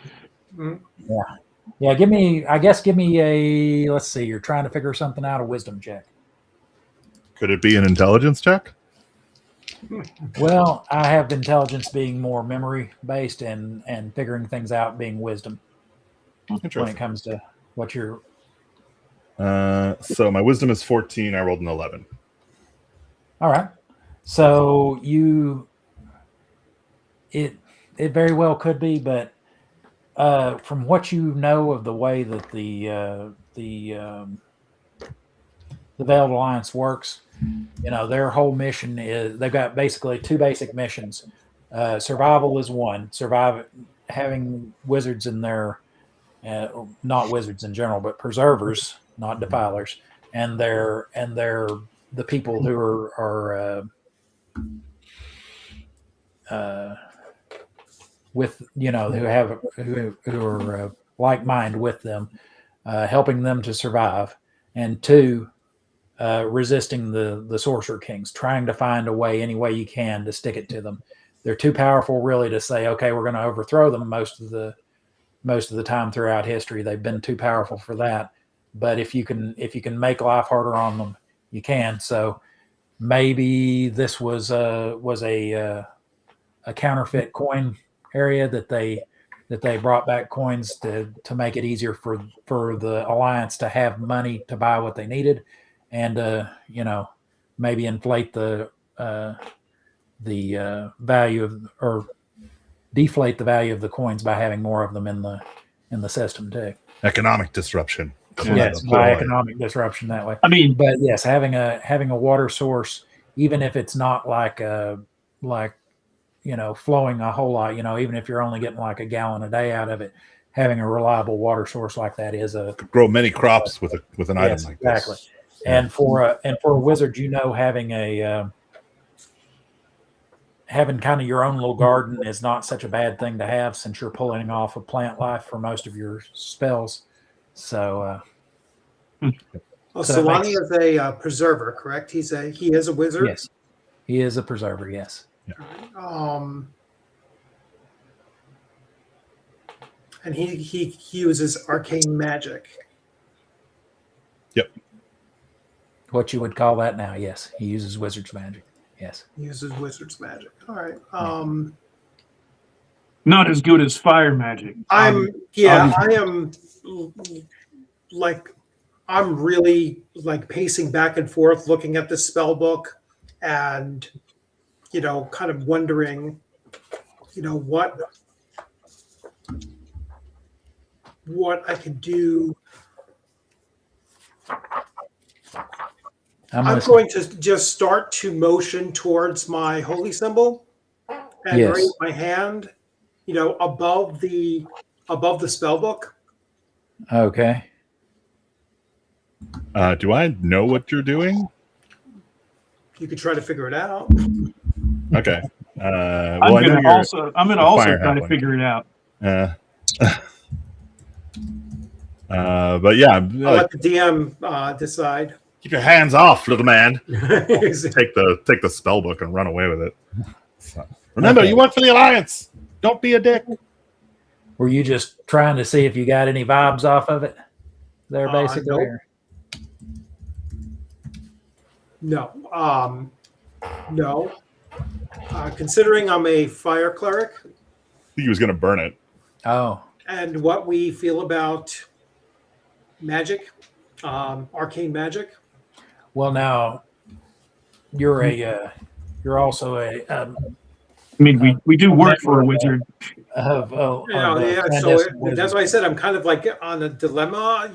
Yeah, give me a, let's see, you're trying to figure something out, a wisdom check. Could it be an intelligence check? Well, I have intelligence being more memory based and figuring things out being wisdom when it comes to what you're. So my wisdom is 14. I rolled an 11. All right. So it very well could be, but from what you know of the way that the Veiled Alliance works, their whole mission is, they've got basically two basic missions. Survival is one. Having wizards in their, not wizards in general, but preservers, not defilers, and they're the people who are with who are like mind with them, helping them to survive, and two, resisting the Sorcerer Kings, trying to find a way, any way you can, to stick it to them. They're too powerful, really, to say, okay, we're going to overthrow them. Most of the time throughout history, they've been too powerful for that. But if you can make life harder on them, you can. So maybe this was a counterfeit coin area that they brought back coins to make it easier for the Alliance to have money to buy what they needed, and maybe inflate the value of, or deflate the value of the coins by having more of them in the system too. Economic disruption. Yes, by economic disruption that way. I mean, but yes, having a water source, even if it's not flowing a whole lot, even if you're only getting like a gallon a day out of it, having a reliable water source like that is could grow many crops with an item like exactly. this. And for a wizard, having kind of your own little garden is not such a bad thing to have, since you're pulling off of plant life for most of your spells. So, Solani is a preserver, correct? He is a wizard. Yes, he is a preserver. Yes. Yeah. And he uses arcane magic. Yep. What you would call that now? Yes, he uses wizard's magic. Yes, he uses wizard's magic. All right. Not as good as fire magic. I'm really like pacing back and forth, looking at the spell book, and kind of wondering, what I could do. I'm going to just start to motion towards my holy symbol and raise my hand, above the spell book. Okay. Do I know what you're doing? You could try to figure it out. Okay. I'm going to also try to figure it out. But yeah, I'll let the DM decide. Keep your hands off, little man. Exactly. Take the spell book and run away with it. So, remember, you work for the Alliance. Don't be a dick. Were you just trying to see if you got any vibes off of it there, basically? No. No. Considering I'm a fire cleric. He was going to burn it. Oh. And what we feel about magic, arcane magic. Well, now you're also a. I mean, we do work for a wizard. So that's why I said I'm kind of like on a dilemma,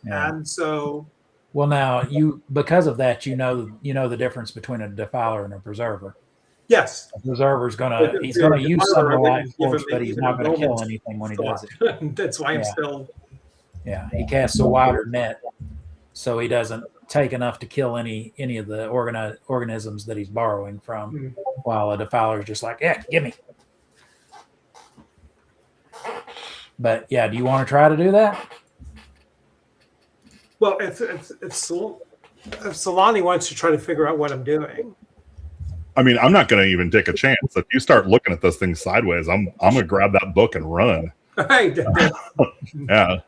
and so. Well, now because of that, you know the difference between a defiler and a preserver. Yes. A preserver's he's gonna use some of the life force, but he's not gonna kill anything when he does it. That's why I'm still. Yeah, he casts a wider net, so he doesn't take enough to kill any of the organisms that he's borrowing from, while a defiler is just like, yeah, give me. But yeah, do you want to try to do that? Well, if Solani wants to try to figure out what I'm doing. I mean, I'm not going to even take a chance. If you start looking at this thing sideways, I'm going to grab that book and run. Right. Yeah.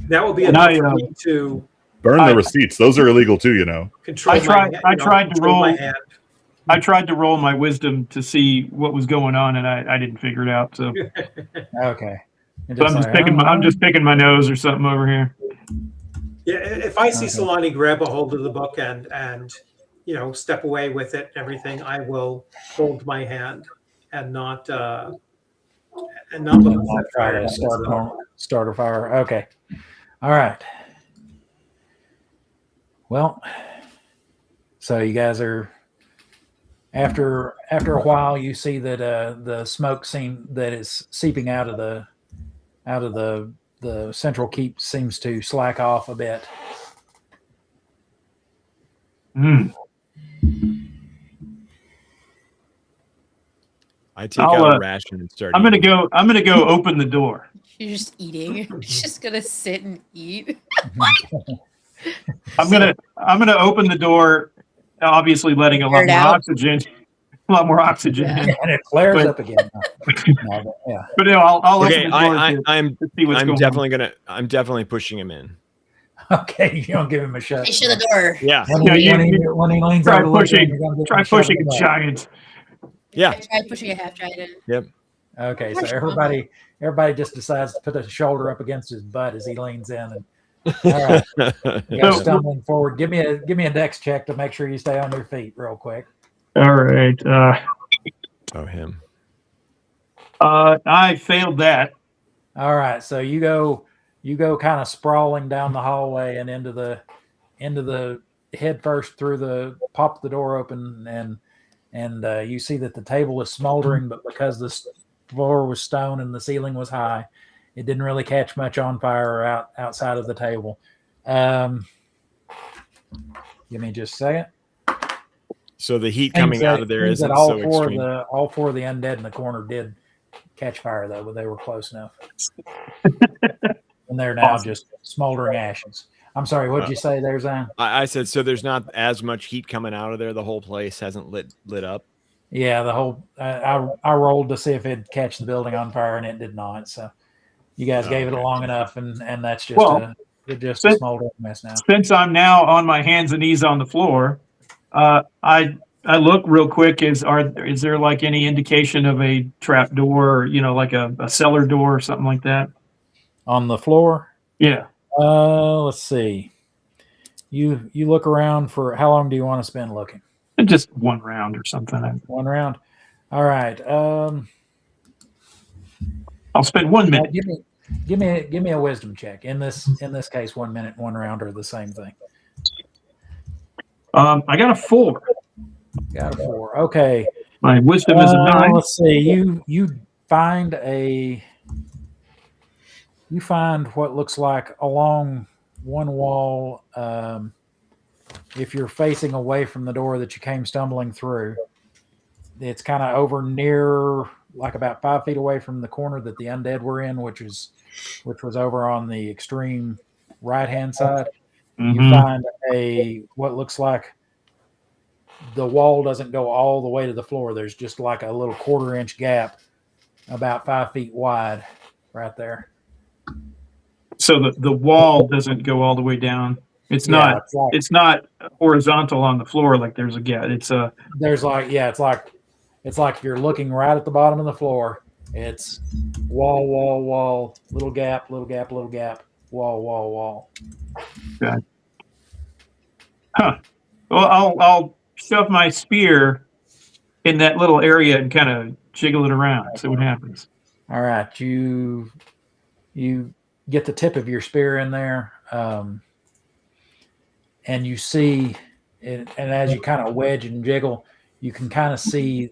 That will be And enough I, for me to Burn I- the receipts. Those are illegal too, you know. control I tried- my, I tried to control my roll- hand. I tried to roll my wisdom to see what was going on, and I didn't figure it out. So Okay. And so I'm just like, picking. oh, I'm just picking my nose or something over here. Yeah, if I see Okay. Solani grab a hold of the book and step away with it and everything, I will hold my hand and not look at I'll that try fire. to start a fire. Okay. All right. Well, so you guys are after a while, you see that the smoke that is seeping out of the central keep seems to slack off a bit. Hmm. I take I'll, out a ration and start. I'm gonna eating. go. I'm gonna go open the door. You're just eating. You're just gonna sit and eat. I'm gonna open the door, obviously letting a lot Air it more out. oxygen. A lot more oxygen. Yeah. in. And it flares But- up again. No, but yeah. But I'll Okay, open the door I'm to see what's going on. I'm definitely pushing him in. Okay, you don't give him a shot. Hey, shut the door. Yeah, When he leans Try over to look at pushing- you, you're gonna give him Try a shot pushing in a the back. giant. yeah. I tried pushing a half giant. Okay, so everybody just decides to put a shoulder up against his butt as he leans in, and all right, you guys So- stumbling forward. Give me a dex check to make sure you stay on your feet real quick. All right. Oh, him. I failed that. All right, so you go kind of sprawling down the hallway and into the head first pop the door open, and you see that the table is smoldering, but because the floor was stone and the ceiling was high, it didn't really catch much on fire outside of the table. Give me just a second. So the heat coming out of there Seems isn't that so extreme. all four of the undead in the corner did catch fire, though, but they were close enough. And they're now Awesome. just smoldering ashes. I'm sorry, what'd you say there, Zan? I said so. There's not as much heat coming out of there. The whole place hasn't lit up. Yeah, the whole I rolled to see if it'd catch the building on fire, and it did not. So you guys gave it Okay. long enough, and that's just Well, a since- smoldering mess now. Since I'm now on my hands and knees on the floor, I look real quick. Is there like any indication of a trap door, or, like a cellar door or something like that? On the floor? Yeah. Let's see. You look around for how long do you want to spend looking? Just one round or something. One round. All right. I'll spend 1 minute. Give me a wisdom check. In this case, 1 minute, 1 round are the same thing. I got a 4. Got a 4. Okay. My wisdom is a 9. Let's see. You find what looks like along one wall. If you're facing away from the door that you came stumbling through, it's kind of over near, like about 5 feet away from the corner that the undead were in, which was over on the extreme right hand side. You Mhm. find what looks like the wall doesn't go all the way to the floor. There's just like a little 1/4-inch gap about 5 feet wide right there. So the wall doesn't go all the way down. It's Yeah, not. It's not horizontal on the floor like there's a gap. It's a. There's it's like you're looking right at the bottom of the floor. It's wall, little gap, little gap, little gap, wall. Huh. Well, I'll shove my spear in that little area and kind of jiggle it around. See what happens. All right, you get the tip of your spear in there, and you see it, and as you kind of wedge and jiggle, you can kind of see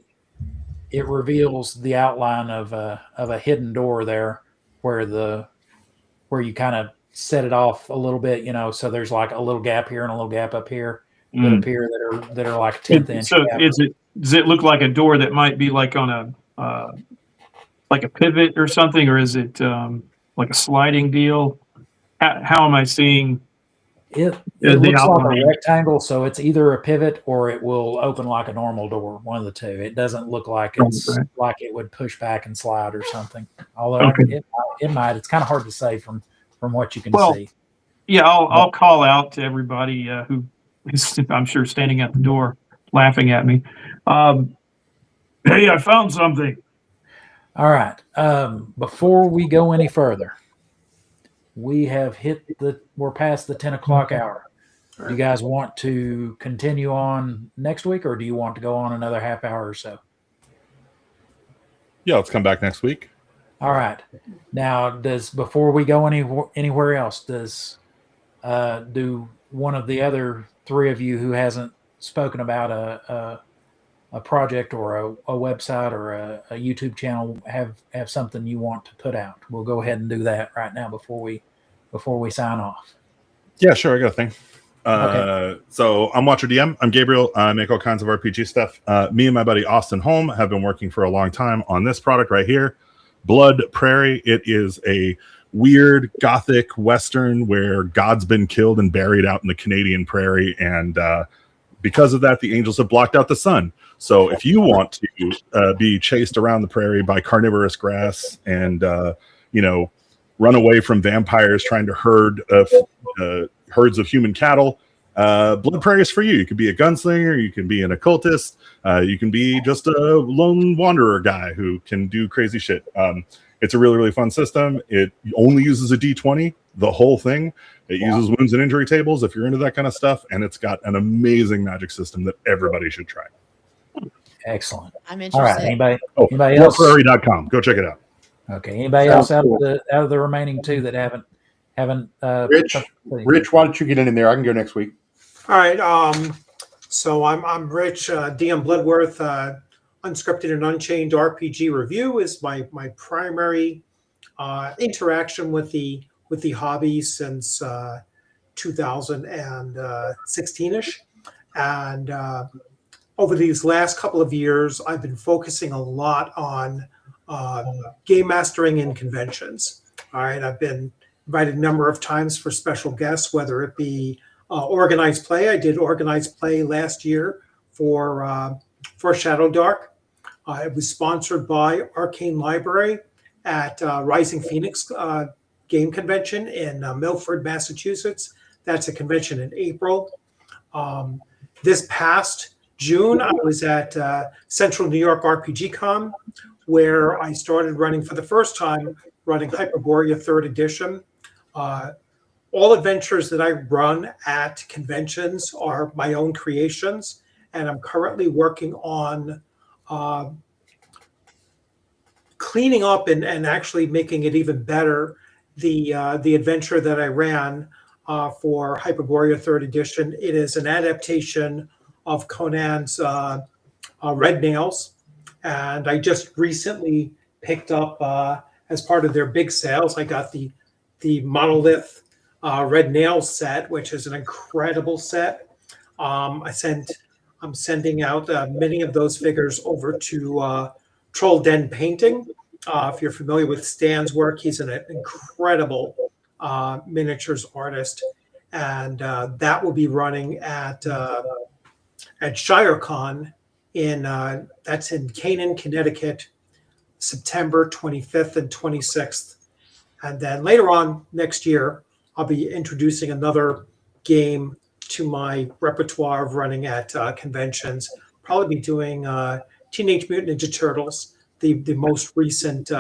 it reveals the outline of a hidden door there, where you kind of set it off a little bit, so there's like a little gap here and a little gap up here that appear that are like 10th inch. So gap. does it look like a door that might be like on like a pivot or something, or is it like a sliding deal? How am I seeing? It The looks like outline. a rectangle, so it's either a pivot or it will open like a normal door. One of the two. It doesn't look like it's Okay. like it would push back and slide or something. Although Okay. it might. It's kind of hard to say from what you can Well, see. Yeah, I'll call out to everybody who is, I'm sure, standing at the door laughing at me. Hey, I found something. All right. Before we go any further, we have we're past the 10 o'clock hour. Do you guys want to continue on next week, or do you want to go on another half hour or so? Yeah, let's come back next week. All right. Now, before we go anywhere else, do one of the other three of you who hasn't spoken about a project or a website or a YouTube channel have something you want to put out? We'll go ahead and do that right now before we sign off. Yeah, sure. I got a thing. Okay. So I'm Watcher DM. I'm Gabriel. I make all kinds of RPG stuff. Me and my buddy Austin Holm have been working for a long time on this product right here, Blood Prairie. It is a weird gothic western where God's been killed and buried out in the Canadian prairie, and because of that, the angels have blocked out the sun. So if you want to be chased around the prairie by carnivorous grass and run away from vampires trying to herd herds of human cattle, Blood Prairie is for you. You could be a gunslinger, you can be an occultist, you can be just a lone wanderer guy who can do crazy shit. It's a really, really fun system. It only uses a D20, the whole thing. It uses wounds and injury tables if you're into that kind of stuff, and it's got an amazing magic system that everybody should try. Excellent. I'm interested. All right. Anybody else? Warprairie.com. Go check it out. Okay. Anybody else out of the remaining two that haven't Rich, why don't you get in there? I can go next week. All right. So I'm Rich, DM Bloodworth. Unscripted and Unchained RPG review is my primary interaction with the hobby since 2016-ish, and over these last couple of years, I've been focusing a lot on game mastering in conventions. All right, I've been invited a number of times for special guests, whether it be organized play. I did organized play last year for Shadowdark. It was sponsored by Arcane Library at Rising Phoenix Game Convention in Milford, Massachusetts. That's a convention in April. This past June, I was at Central New York RPG Con, where I started running for the first time, running Hyperborea 3rd edition. All adventures that I run at conventions are my own creations, and I'm currently working on cleaning up and actually making it even better. The adventure that I ran for Hyperborea 3rd edition, it is an adaptation of Conan's Red Nails, and I just recently picked up as part of their big sales. I got the Monolith Red Nails set, which is an incredible set. I'm sending out many of those figures over to Troll Den Painting. If you're familiar with Stan's work, he's an incredible miniatures artist, and that will be running at ShireCon that's in Canaan, Connecticut, September 25th and 26th. And then later on next year, I'll be introducing another game to my repertoire of running at conventions. Probably be doing Teenage Mutant Ninja Turtles, the most recent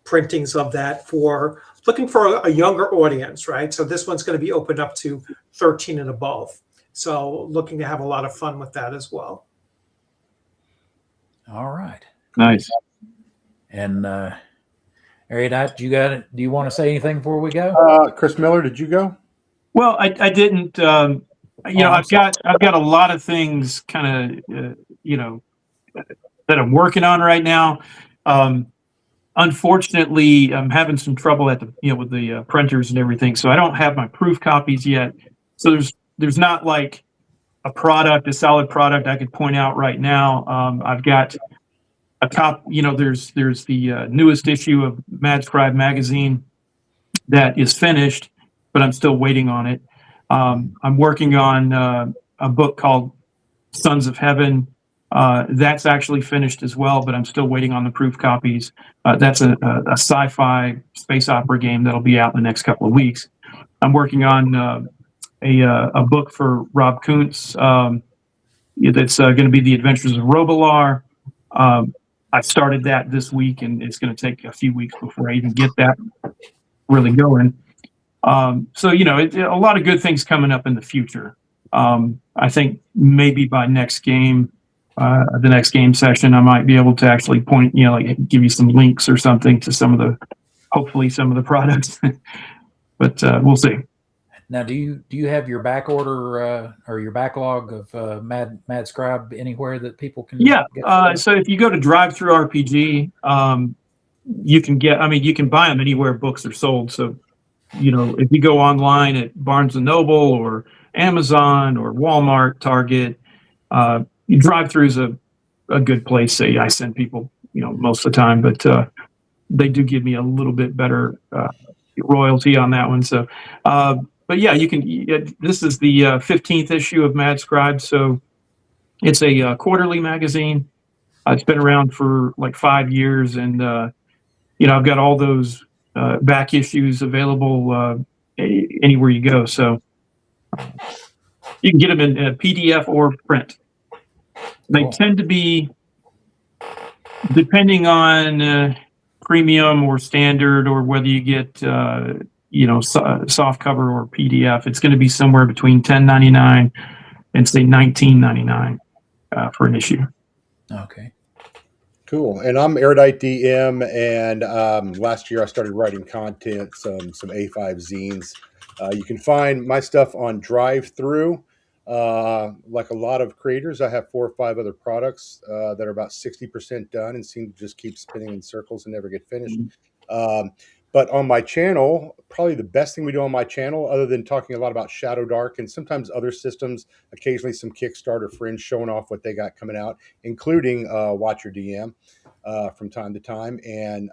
printings of that, for looking for a younger audience, right? So this one's going to be opened up to 13 and above. So looking to have a lot of fun with that as well. All right. Nice. And Erudite, do you want to say anything before we go? Chris Miller, did you go? Well, I didn't. I've got a lot of things kind of that I'm working on right now. Unfortunately, I'm having some trouble at with the printers and everything, so I don't have my proof copies yet. So there's not like a solid product I could point out right now. I've got a there's the newest issue of Mad Scribe magazine that is finished, but I'm still waiting on it. And then later on next year, I'll be introducing another game to my repertoire of running at conventions. Probably be doing Teenage Mutant Ninja Turtles, the most recent printings of that, for looking for a younger audience, right? So this one's going to be opened up to 13 and above. So looking to have a lot of fun with that as well. All right. I'm working on a book called Sons of Heaven. That's actually finished as well, but I'm still waiting on the proof copies. That's a sci-fi space opera game that'll be out in the next couple of weeks. I'm working on a book for Rob Kuntz that's going to be The Adventures of Robilar. I started that this week, and it's going to take a few weeks before I even get that really going. So, a lot of good things coming up in the future. I think maybe by next game, the next game session, I might be able to actually point, like give you some links or something to hopefully some of the products, but we'll see. Now, do you have your back order or your backlog of Mad Scribe anywhere that people can? Yeah. So if you go to Drive Through RPG, you can buy them anywhere books are sold. So, if you go online at Barnes and Noble or Amazon or Walmart, Target, Drive Through is a good place. Say I send people, most of the time, but they do give me a little bit better royalty on that one. So. But yeah, you can. This is the 15th issue of Mad Scribe, so it's a quarterly magazine. It's been around for like 5 years, and I've got all those back issues available anywhere you go. So you can get them in PDF or print. They tend to be, depending on premium or standard, or whether you get. Soft cover or PDF, it's going to be somewhere between $10.99 and say $19.99 for an issue. Okay. Cool. And I'm Erudite DM, and last year I started writing content, some A5 zines. You can find my stuff on Drive-Through. Like a lot of creators, I have 4 or 5 other products that are about 60% done and seem to just keep spinning in circles and never get finished. But on my channel, probably the best thing we do on my channel, other than talking a lot about Shadowdark and sometimes other systems, occasionally some Kickstarter friends showing off what they got coming out, including Watch Your DM from time to time. And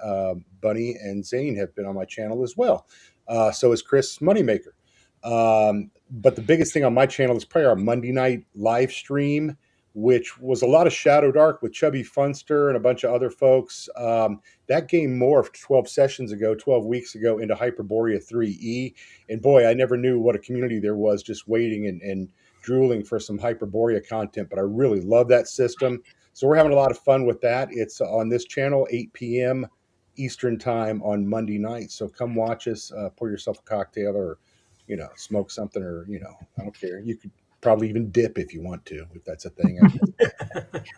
Bunny and Zane have been on my channel as well. So is Chris Moneymaker. But the biggest thing on my channel is probably our Monday night live stream, which was a lot of Shadowdark with Chubby Funster and a bunch of other folks. That game morphed 12 weeks ago into Hyperborea 3E. And boy, I never knew what a community there was just waiting and drooling for some Hyperborea content. But I really love that system. So we're having a lot of fun with that. It's on this channel, 8 p.m. Eastern time on Monday night. So come watch us, pour yourself a cocktail or, smoke something or, I don't care. You could probably even dip if you want to, if that's a thing.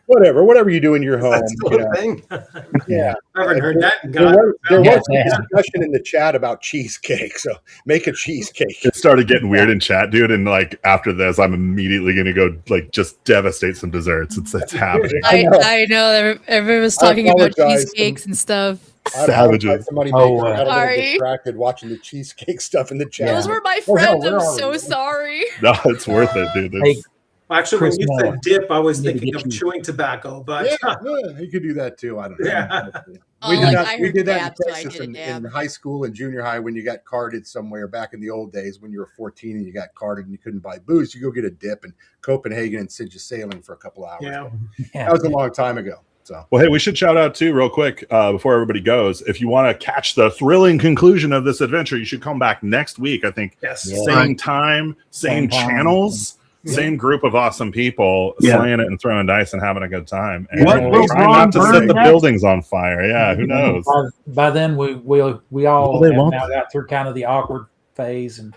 whatever you do in your home. That's still a thing. Yeah, I haven't heard that. There was a discussion in the chat about cheesecake, so make a cheesecake. It started getting weird in chat, dude, and like after this, I'm immediately going to go like just devastate some desserts. It's happening. I know. Everyone was talking about cheesecakes and stuff. Savages. I got a little Sorry. distracted watching the cheesecake stuff in the chat. Those were my friends. I'm so sorry. No, it's worth it, dude. Actually, Chris, when you said dip, I was thinking of chewing tobacco, but yeah, you could do that too. I don't know. Yeah. We did that in Texas in high school and junior high when you got carded somewhere back in the old days when you were 14 and you got carded and you couldn't buy booze. You go get a dip in Copenhagen and send you sailing for a couple hours. Yeah. That was a long time ago. So, well, hey, we should shout out too, real quick, before everybody goes. If you want to catch the thrilling conclusion of this adventure, you should come back next week. I think same time, same channels, same group of awesome people slaying it and throwing dice and having a good time. And trying not to set the buildings on fire. Yeah, who knows? By then, we all have now got through kind of the awkward phase, and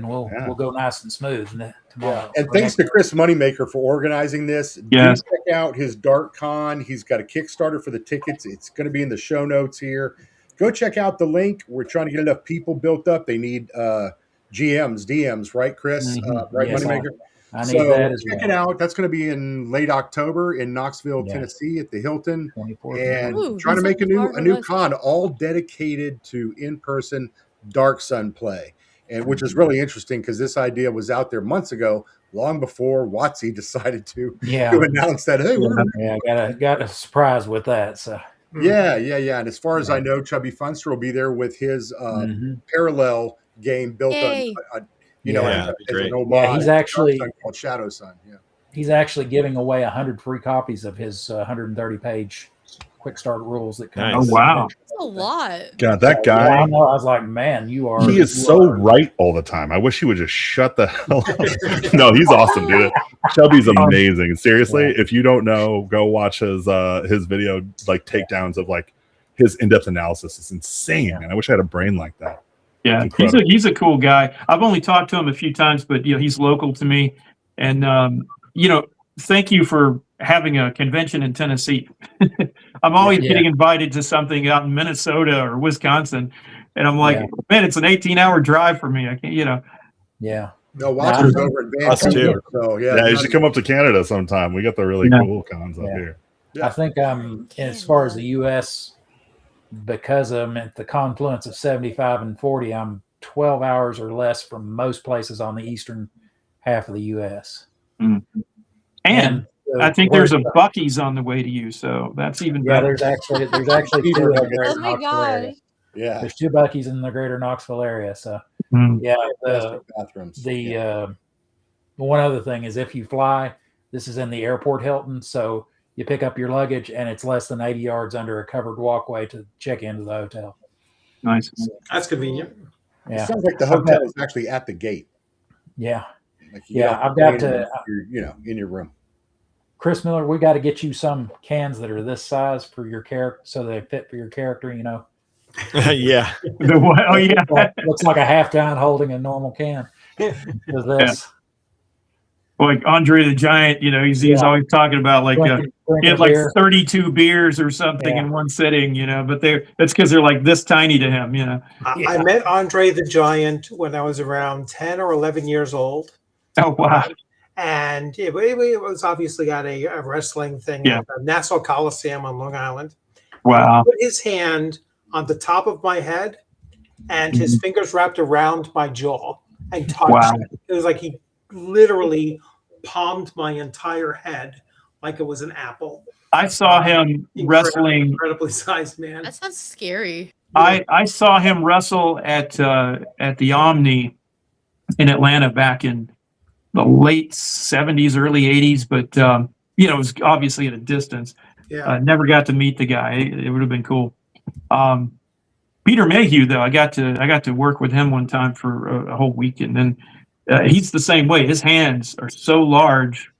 we'll go nice and smooth tomorrow. And thanks to Chris Moneymaker for organizing this. Yes. Do check out his DarkCon. He's got a Kickstarter for the tickets. It's going to be in the show notes here. Go check out the link. We're trying to get enough people built up. They need GMs, DMs, right, Chris? Right, yes, Moneymaker? I need that as check it out. That's going to be in late October in Knoxville, Tennessee at the Hilton. And trying to make a new con all dedicated to in-person Dark Sun play. And which is really interesting because this idea was out there months ago, long before WotC decided to announce that. Hey, got a surprise with that. So yeah. And as far as I know, Chubby Funster will be there with his parallel game built on You know, Yeah, as great. an homage Yeah, he's to actually- Dark Sun called Shadow Sun. Yeah. He's actually giving away 100 free copies of his 130-page quick start rules that come. Nice. with Oh, wow. the That's a lot. God, that Yeah, guy. I know. I was like, man, you are. He is you so are- right all the time. I wish he would just shut the hell up. No, he's awesome, dude. Chubby's amazing. Seriously, Yeah. if you don't know, go watch his video, like takedowns of like his in-depth analysis. It's insane, man. I wish I had a brain like that. Yeah, Incredible. he's a cool guy. I've only talked to him a few times, but he's local to me. And thank you for having a convention in Tennessee. I'm always Yeah. getting invited to something out in Minnesota or Wisconsin, and I'm like, Yeah. man, it's an 18-hour drive for me. I can't, Yeah. No, Watcher's over in Us too. Vancouver. So Yeah, you should come up to Canada sometime. We got the really Yeah. cool cons up Yeah. here. Yeah. I think as far as the U.S., because I'm at the confluence of 75 and 40, I'm 12 hours or less from most places on the eastern half of the U.S. and I think there's a Bucky's on the way to you, so that's even Yeah, better. there's actually two in the greater Oh my Knoxville area. gosh. Yeah. There's 2 Bucky's in the greater Knoxville area. So Mm. yeah, Fantastic bathrooms. one other thing is if you fly, this is in the Airport Hilton, so you pick up your luggage and it's less than 80 yards under a covered walkway to check into the hotel. Nice. That's convenient. It Yeah, sounds like the hotel is actually at the gate. yeah. Like you Yeah, get off I've the got plane to- and you're, in your room. Chris Miller, we got to get you some cans that are this size for your character, so they fit for your character. Yeah. The what? Oh yeah. Looks like a half gallon holding a normal can. With this, Like Andre the Giant, he's Yeah. always talking about like drinking he had a like beer. 32 beers or something Yeah. in one sitting, but that's because they're like this tiny to him, I met Andre the Giant when I was around 10 or 11 years old. Oh wow. And it was obviously at a wrestling thing Yeah. at the Nassau Coliseum on Long Island. Wow. He put his hand on the top of my head and his fingers wrapped around my jaw and touched. Wow. It was like he literally palmed my entire head like it was an apple. I saw him wrestling. Incredibly sized man. That sounds scary. I saw him wrestle at the Omni in Atlanta back in the late 70s, early 80s, but it was obviously at a distance. Yeah. Never got to meet the guy. It would have been cool. Peter Mayhew, though, I got to work with him one time for a whole week, and then he's the same way. His hands are so large,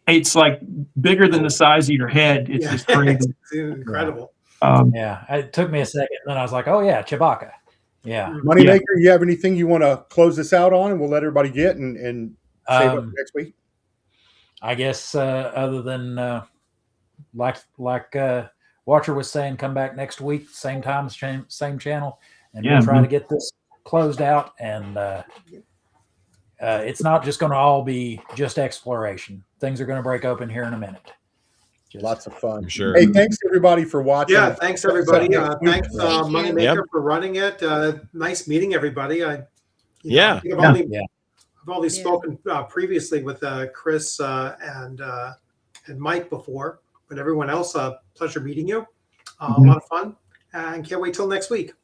it's like bigger than the size of your head. It's just crazy. It's incredible. Yeah, it took me a second, and then I was like, "Oh yeah, Chewbacca." Yeah. Moneymaker, you have anything you want to close this out on, and we'll let everybody get and save up for next week? I guess other than like Watcher was saying, come back next week, same time, same channel, and we'll try to get this closed out. And it's not just going to all be just exploration. Things are going to break open here in a minute. Lots of fun. I'm sure. Hey, thanks everybody for watching. Yeah, thanks everybody. Thanks Thank you. Moneymaker Yep. for running it. Nice meeting everybody. I Yeah. think I've Yeah. only Yeah. spoken previously with Chris and Mike before, but everyone else, pleasure meeting you. A lot of fun, and can't wait till next week.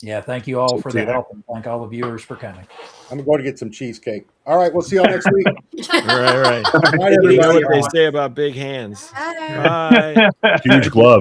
Yeah, thank you all for the help, and thank all the viewers for coming. I'm going to get some cheesecake. All right, we'll see y'all next week. Right. Bye, You know everybody. what they say about big hands. Bye. Bye. Huge gloves.